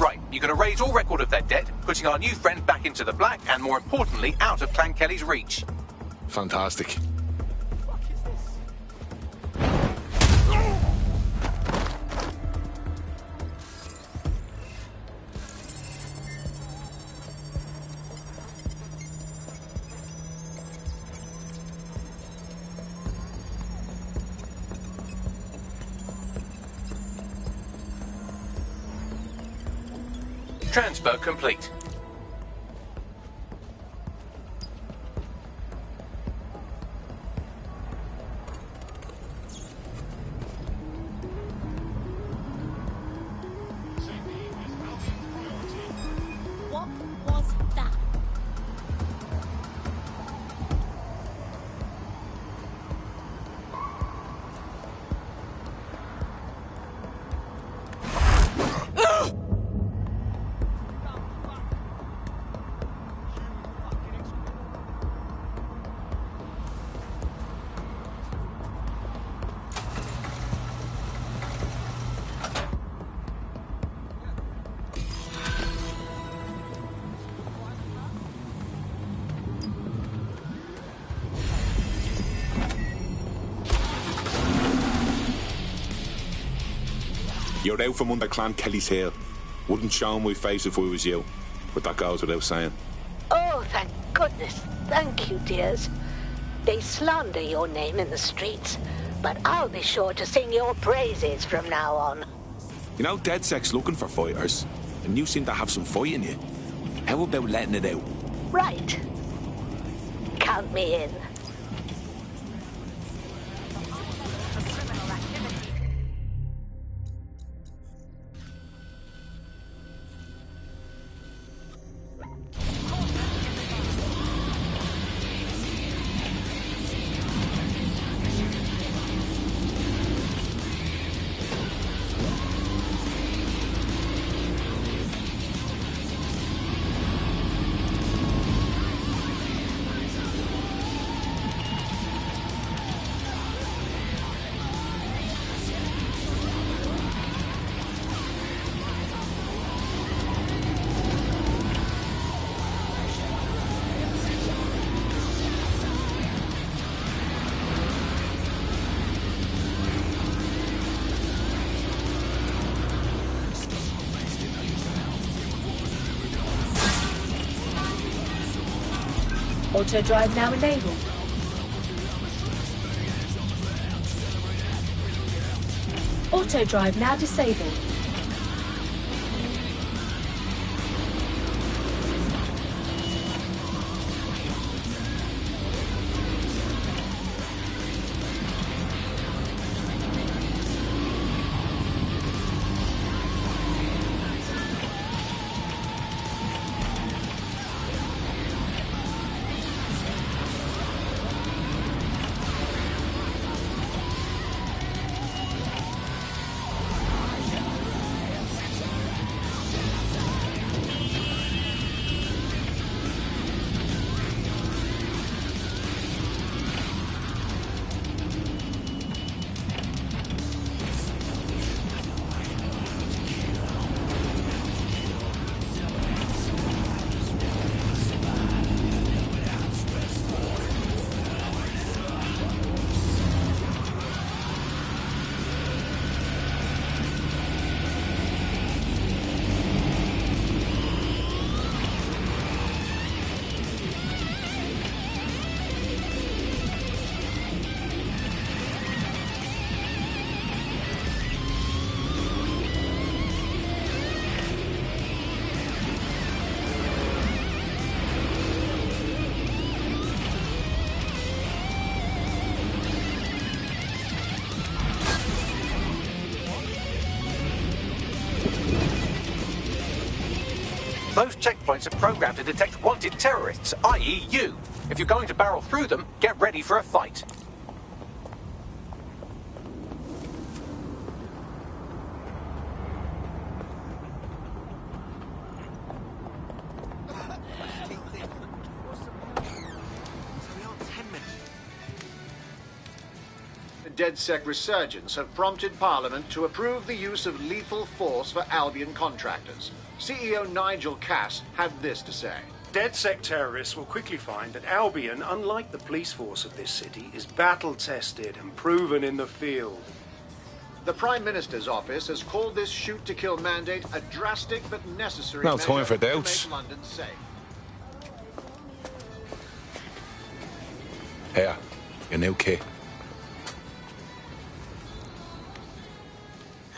Right, you're going to raise all record of their debt, putting our new friend back into the black, and more importantly, out of Clan Kelly's reach. Fantastic. Transfer complete. What was that? You're out from under Clan Kelly's heel. Wouldn't show my face if I was you, but that goes without saying. Oh, thank goodness. Thank you, dears. They slander your name in the streets, but I'll be sure to sing your praises from now on. You know, DedSec's looking for fighters, and you seem to have some fight in you. How about letting it out? Right. Count me in. Auto drive now enabled. Auto drive now disabled. Those checkpoints are programmed to detect wanted terrorists, i.e. you. If you're going to barrel through them, get ready for a fight. The DedSec resurgence have prompted Parliament to approve the use of lethal force for Albion contractors. CEO Nigel Cass had this to say. DedSec terrorists will quickly find that Albion, unlike the police force of this city, is battle-tested and proven in the field. The Prime Minister's office has called this shoot-to-kill mandate a drastic but necessary No measure time for to doubts. make London safe. Here, your new kit.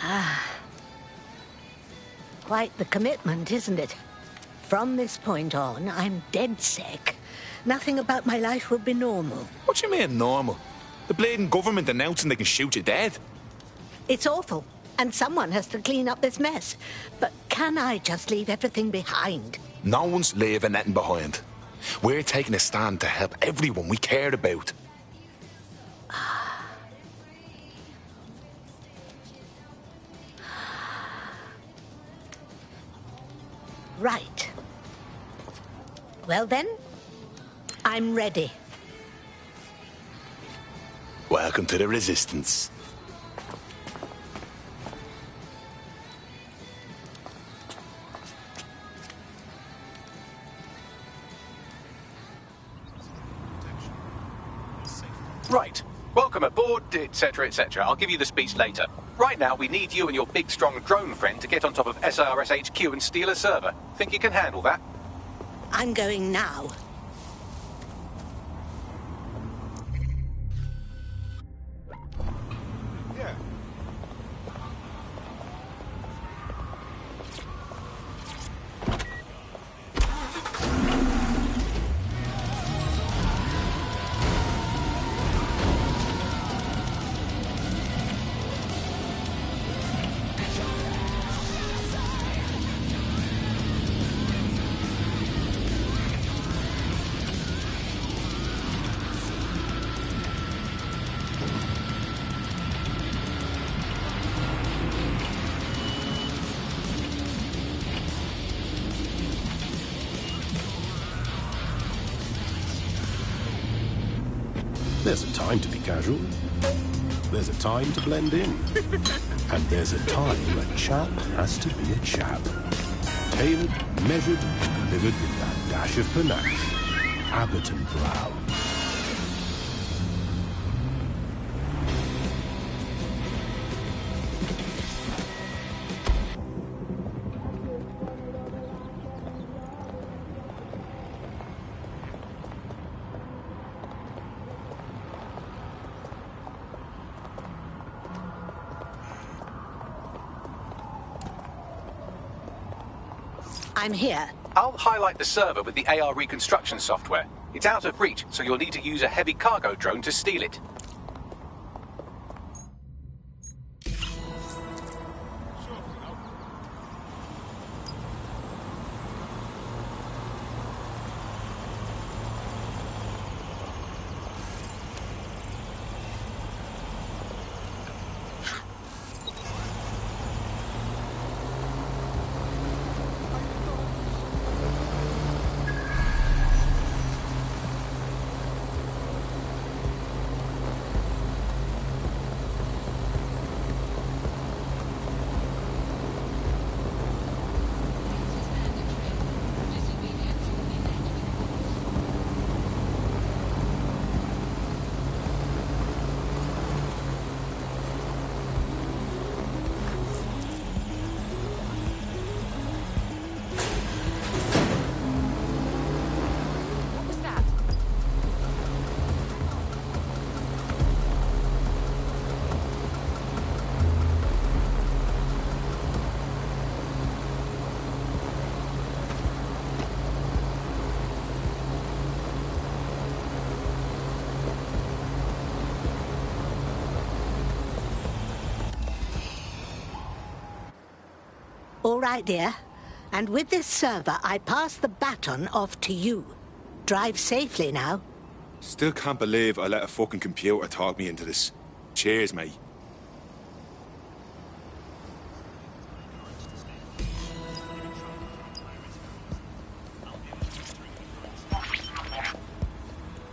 Ah. Quite the commitment, isn't it? From this point on, I'm DedSec. Nothing about my life will be normal. What do you mean, normal? The bleeding government announcing they can shoot you dead. It's awful, and someone has to clean up this mess. But can I just leave everything behind? No one's leaving anything behind. We're taking a stand to help everyone we care about. Right. Well then, I'm ready. Welcome to the Resistance. Right. Welcome aboard, etc., etc. I'll give you the speech later. Right now, we need you and your big, strong drone friend to get on top of SRS HQ and steal a server. Think you can handle that? I'm going now. Yeah. There's a time to be casual. There's a time to blend in. And there's a time a chap has to be a chap. Tailored, measured, delivered with that dash of panache. Abbott and Brown. I'm here. I'll highlight the server with the AR reconstruction software. It's out of reach, so you'll need to use a heavy cargo drone to steal it. All right, dear. And with this server, I pass the baton off to you. Drive safely now. Still can't believe I let a fucking computer talk me into this. Cheers, mate.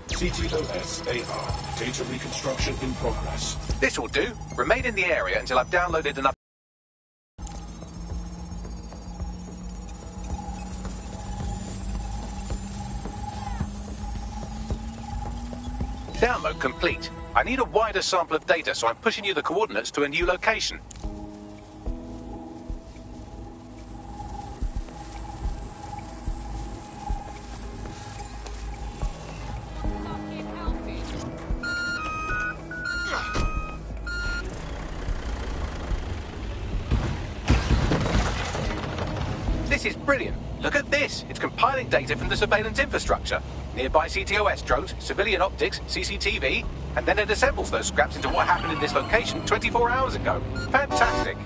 CTOS-AR. Data reconstruction in progress. This will do. Remain in the area until I've downloaded enough. Download complete. I need a wider sample of data, so I'm pushing you the coordinates to a new location. This is brilliant. Look at this. It's compiling data from the surveillance infrastructure. Nearby CTOS drones, civilian optics, CCTV, and then it assembles those scraps into what happened in this location 24 hours ago. Fantastic.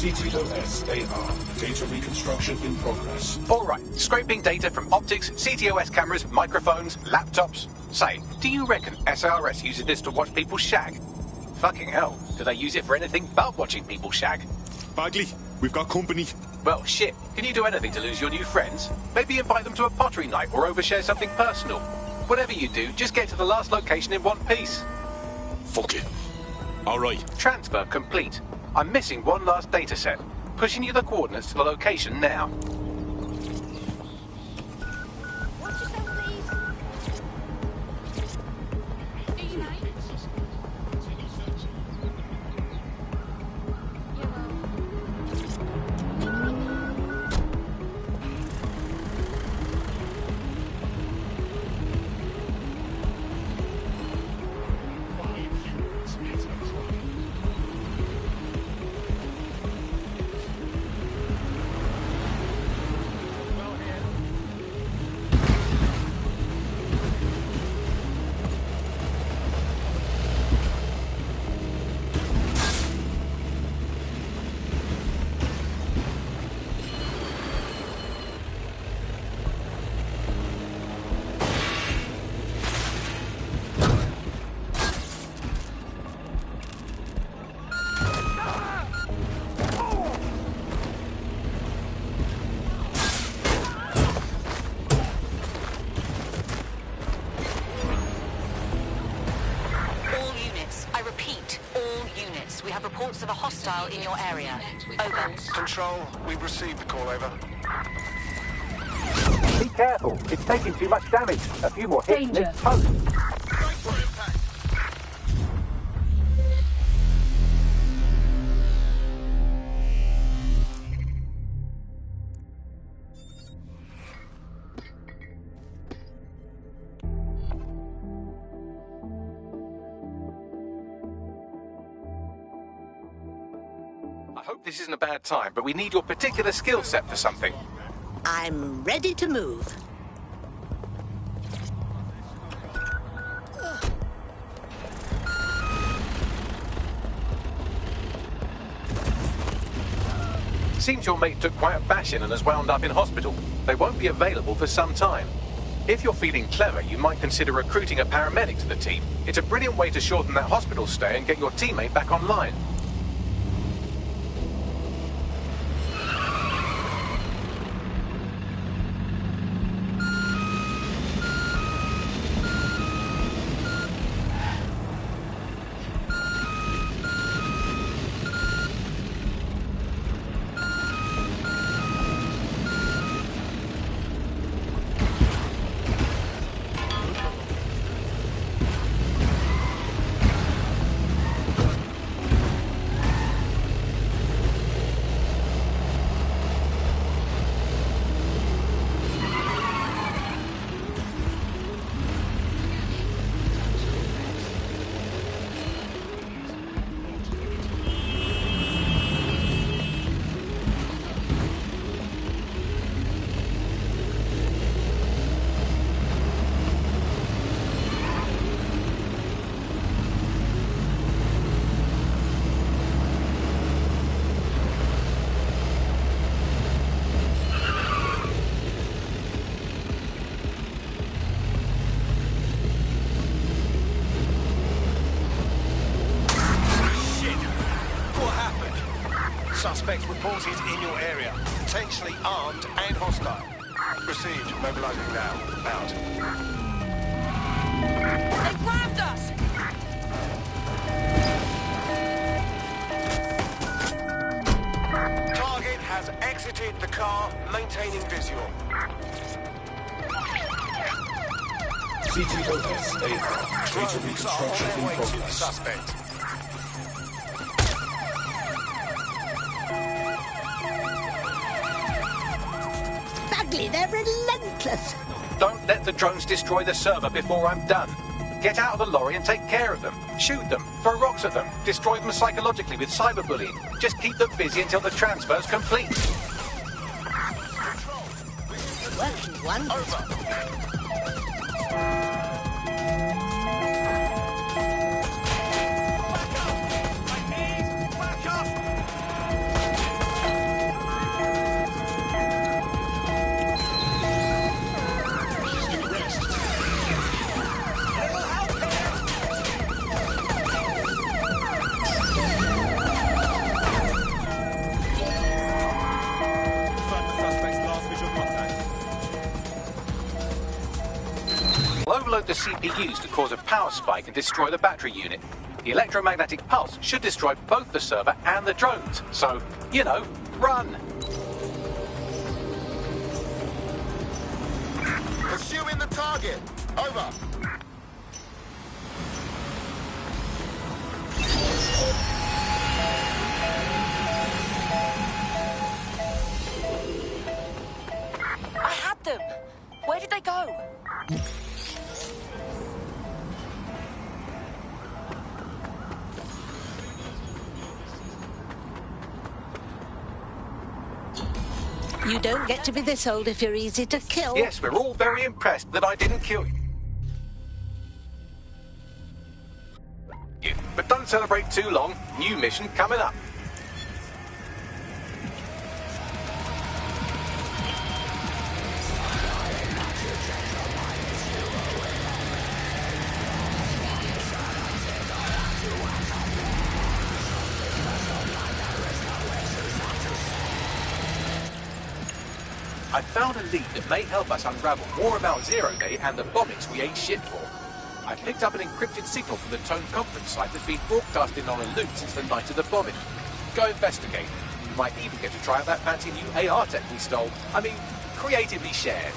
CTOS AR. Data reconstruction in progress. All right. Scraping data from optics, CTOS cameras, microphones, laptops. Say, do you reckon SRS uses this to watch people shag? Fucking hell. Do they use it for anything but watching people shag? Bagley, we've got company. Well, shit. Can you do anything to lose your new friends? Maybe invite them to a pottery night or overshare something personal. Whatever you do, just get to the last location in one piece. Fuck it. All right. Transfer complete. I'm missing one last data set. Pushing you the coordinates to the location now. Reports of a hostile in your area. Over. Control, we've received the call, over. Be careful. It's taking too much damage. A few more hits and it's toast. I hope this isn't a bad time, but we need your particular skill set for something. I'm ready to move. Seems your mate took quite a bashing and has wound up in hospital. They won't be available for some time. If you're feeling clever, you might consider recruiting a paramedic to the team. It's a brilliant way to shorten that hospital stay and get your teammate back online. suspect reported in your area. Potentially armed and hostile. Received. Mobilizing now. Out. They grabbed us! Target has exited the car, maintaining visual. CTOS Ava. Data reconstruction in progress. Suspect. Bagley, they're relentless. Don't let the drones destroy the server before I'm done. Get out of the lorry and take care of them. Shoot them, throw rocks at them, destroy them psychologically with cyberbullying. Just keep them busy until the transfer's complete. Working wonders. Overload the CPUs to cause a power spike and destroy the battery unit. The electromagnetic pulse should destroy both the server and the drones. So, you know, run! Pursuing the target. Over. I had them! Where did they go? You don't get to be this old if you're easy to kill. Yes, we're all very impressed that I didn't kill you. But don't celebrate too long. New mission coming up. I found a lead that may help us unravel more about Zero Day and the bombings we ate shit for. I picked up an encrypted signal from the Tone conference site that's been broadcasting on a loop since the night of the bombing. Go investigate. You might even get to try out that fancy new AR tech we stole. I mean, creatively shared.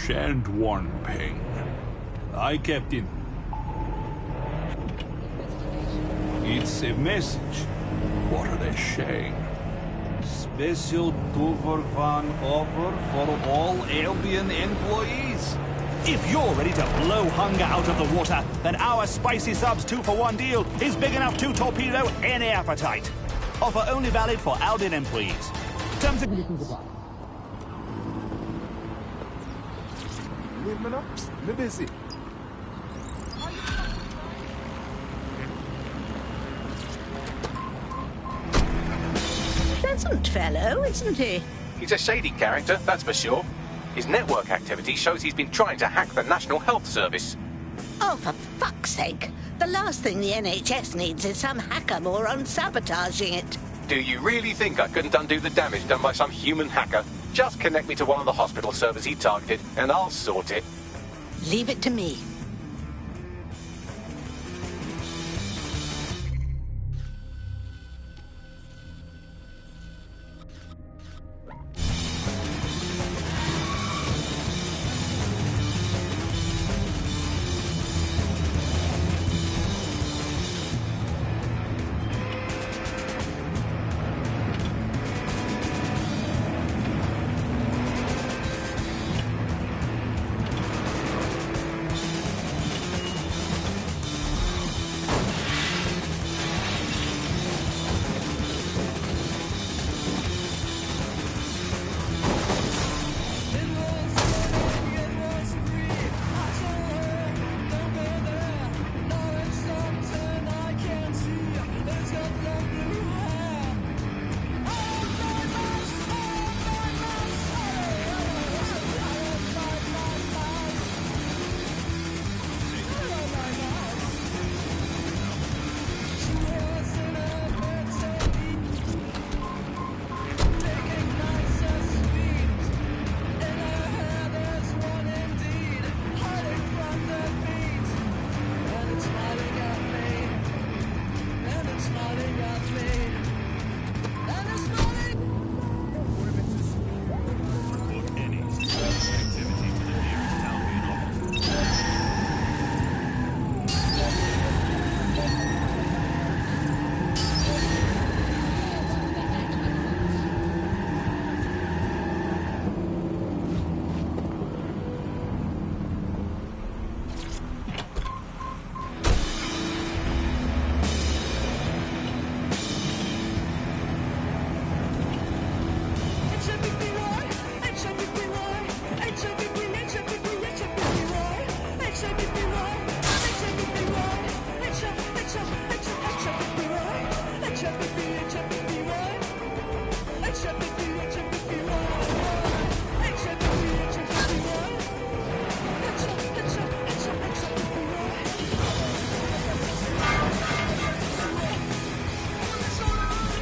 Shan't one ping. Aye, Captain. It's a message. What are they saying? Special 2-for-1 offer for all Albion employees. If you're ready to blow hunger out of the water, then our Spicy Subs 2-for-1 deal is big enough to torpedo any appetite. Offer only valid for Albion employees. Terms and conditions apply. Me busy. Pleasant fellow, isn't he? He's a shady character, that's for sure. His network activity shows he's been trying to hack the National Health Service. Oh, for fuck's sake. The last thing the NHS needs is some hacker moron sabotaging it. Do you really think I couldn't undo the damage done by some human hacker? Just connect me to one of the hospital servers he targeted, and I'll sort it. Leave it to me.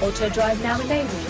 Auto drive now enabled.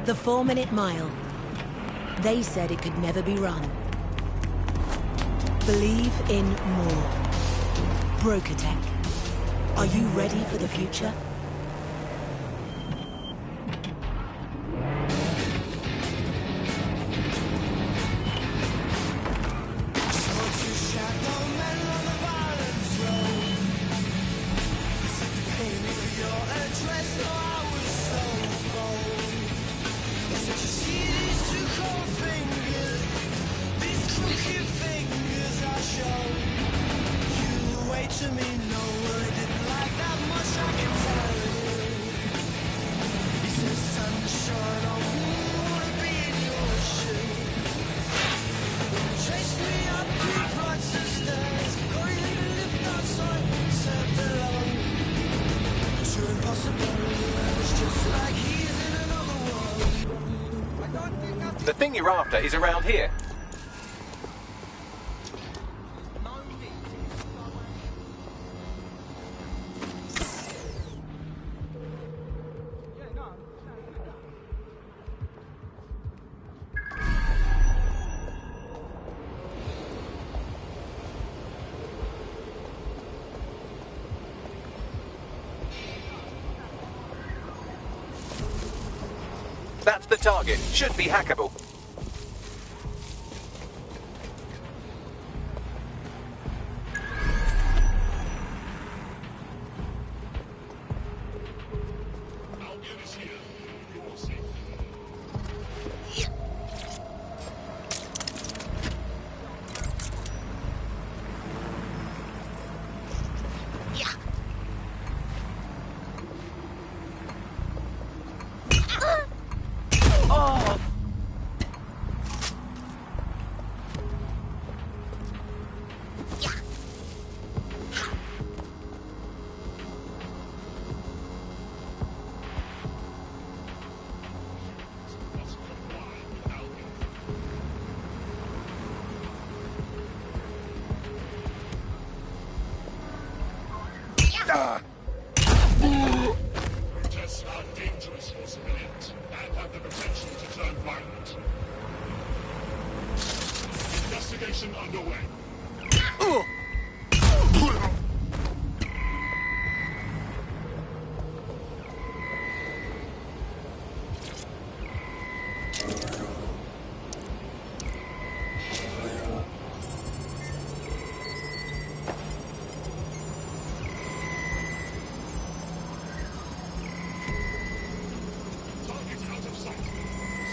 The 4-minute mile. They said it could never be run. Believe in more. Brokertech. Are you ready for the future? The thing you're after is around here. That's the target. Should be hackable. Tests are dangerous for civilians and have the potential to turn violent. Investigation underway.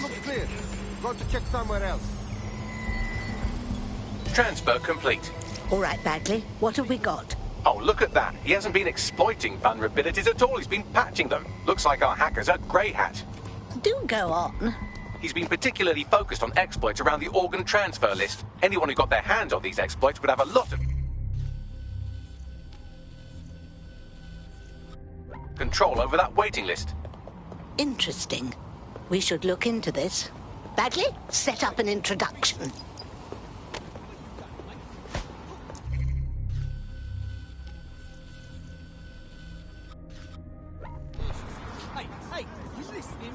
Looks clear. Got to check somewhere else. Transfer complete. All right, Bagley, what have we got? Oh, look at that. He hasn't been exploiting vulnerabilities at all. He's been patching them. Looks like our hacker's a grey hat. Do go on. He's been particularly focused on exploits around the organ transfer list. Anyone who got their hands on these exploits would have a lot of control over that waiting list. Interesting. We should look into this. Bagley, set up an introduction. Hey, you listening?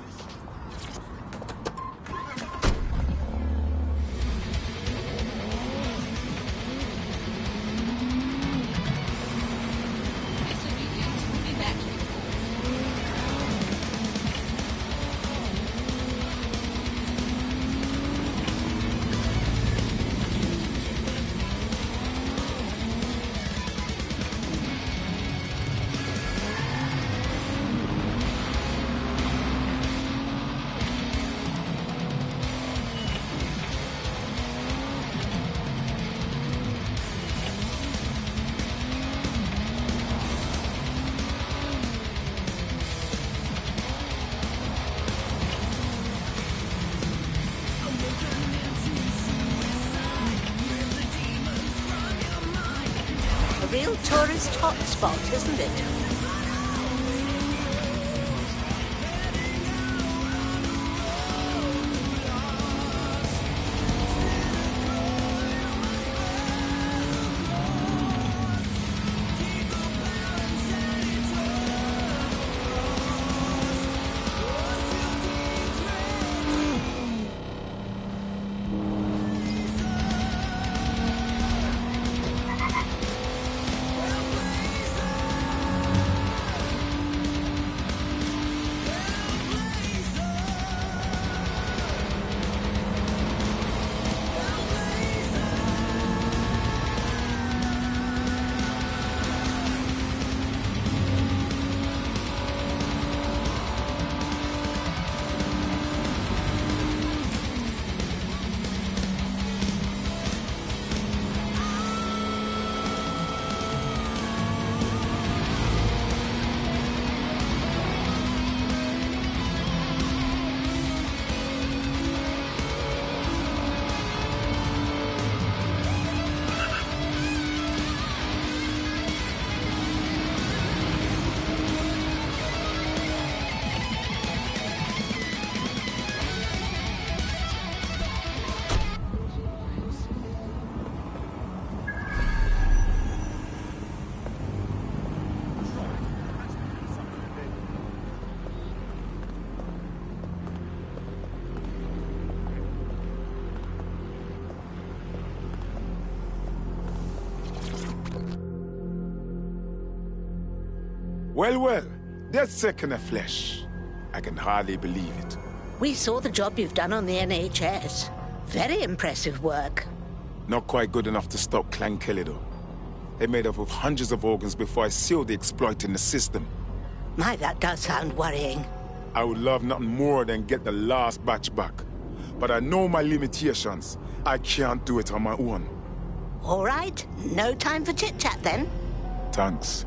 real tourist hotspot, isn't it? Well, that's second of flesh. I can hardly believe it. We saw the job you've done on the NHS. Very impressive work. Not quite good enough to stop Clan Kelly, though. They made up of hundreds of organs before I sealed the exploit in the system. My, that does sound worrying. I would love nothing more than get the last batch back. But I know my limitations. I can't do it on my own. All right, no time for chit-chat then. Thanks.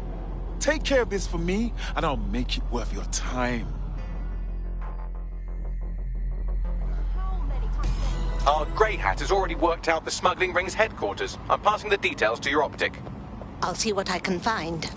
Take care of this for me, and I'll make it worth your time. Our Grey Hat has already worked out the smuggling ring's headquarters. I'm passing the details to your optic. I'll see what I can find.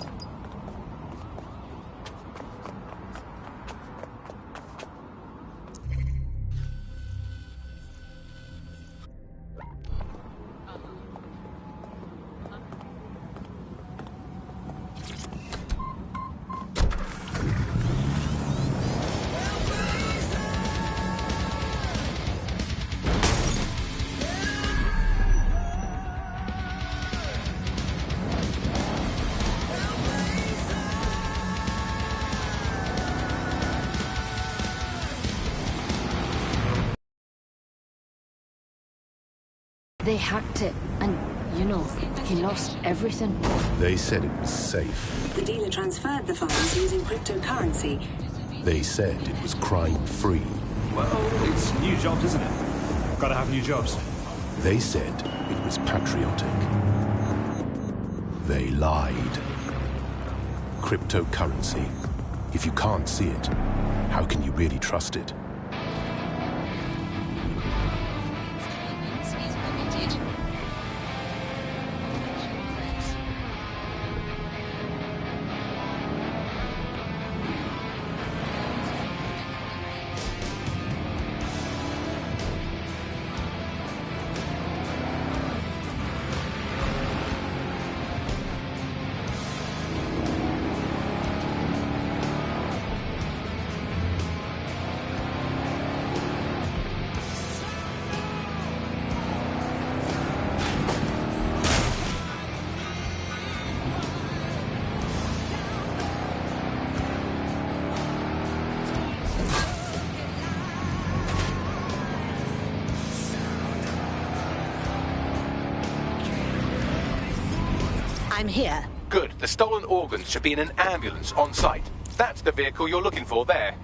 They hacked it, and, you know, he lost everything. They said it was safe. The dealer transferred the funds using cryptocurrency. They said it was crime-free. Well, it's new jobs, isn't it? Gotta have new jobs. They said it was patriotic. They lied. Cryptocurrency. If you can't see it, how can you really trust it? I'm here. Good. The stolen organs should be in an ambulance on site. That's the vehicle you're looking for there.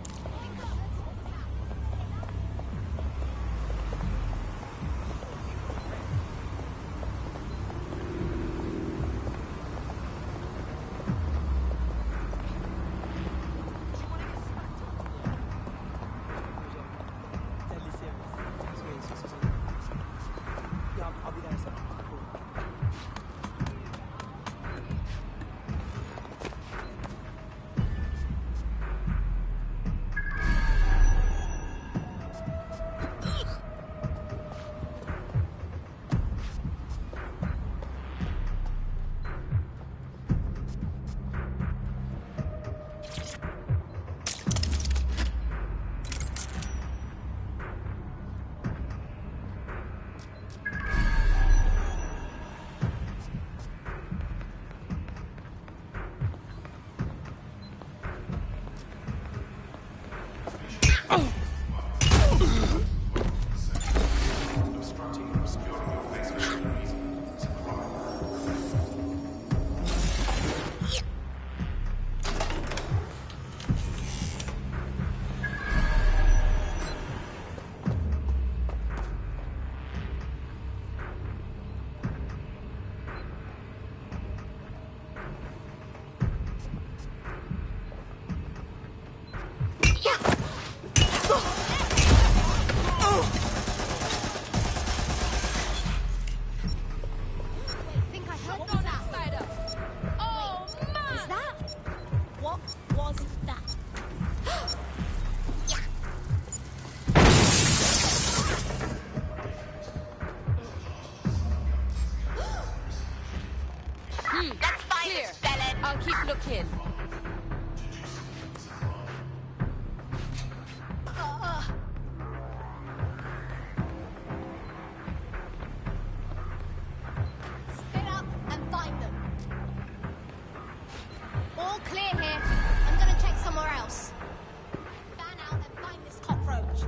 I'll keep looking. Split up and find them. All clear here. I'm gonna check somewhere else. Fan out and find this cockroach.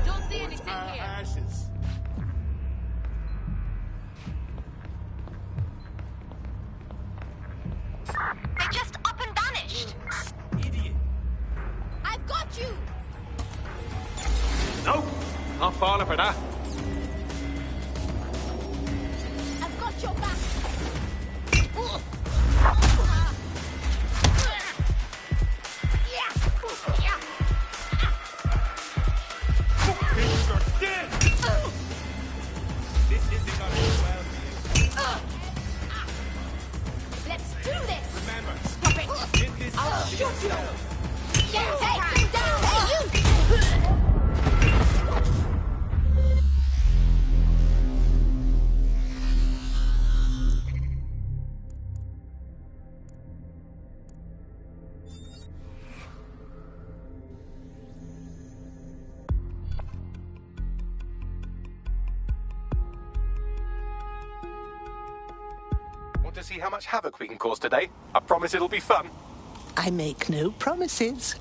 Don't see anything here. Ashes. They just up and vanished. Idiot. I've got you. Nope, not falling for that. I've got your back. You're dead. This isn't gonna go well for Let's do this. Remember, Stop it. get this I'll out shoot you. yourself. Take him down. Hey, you. Want to see how much havoc we can cause today? I promise it'll be fun. I make no promises.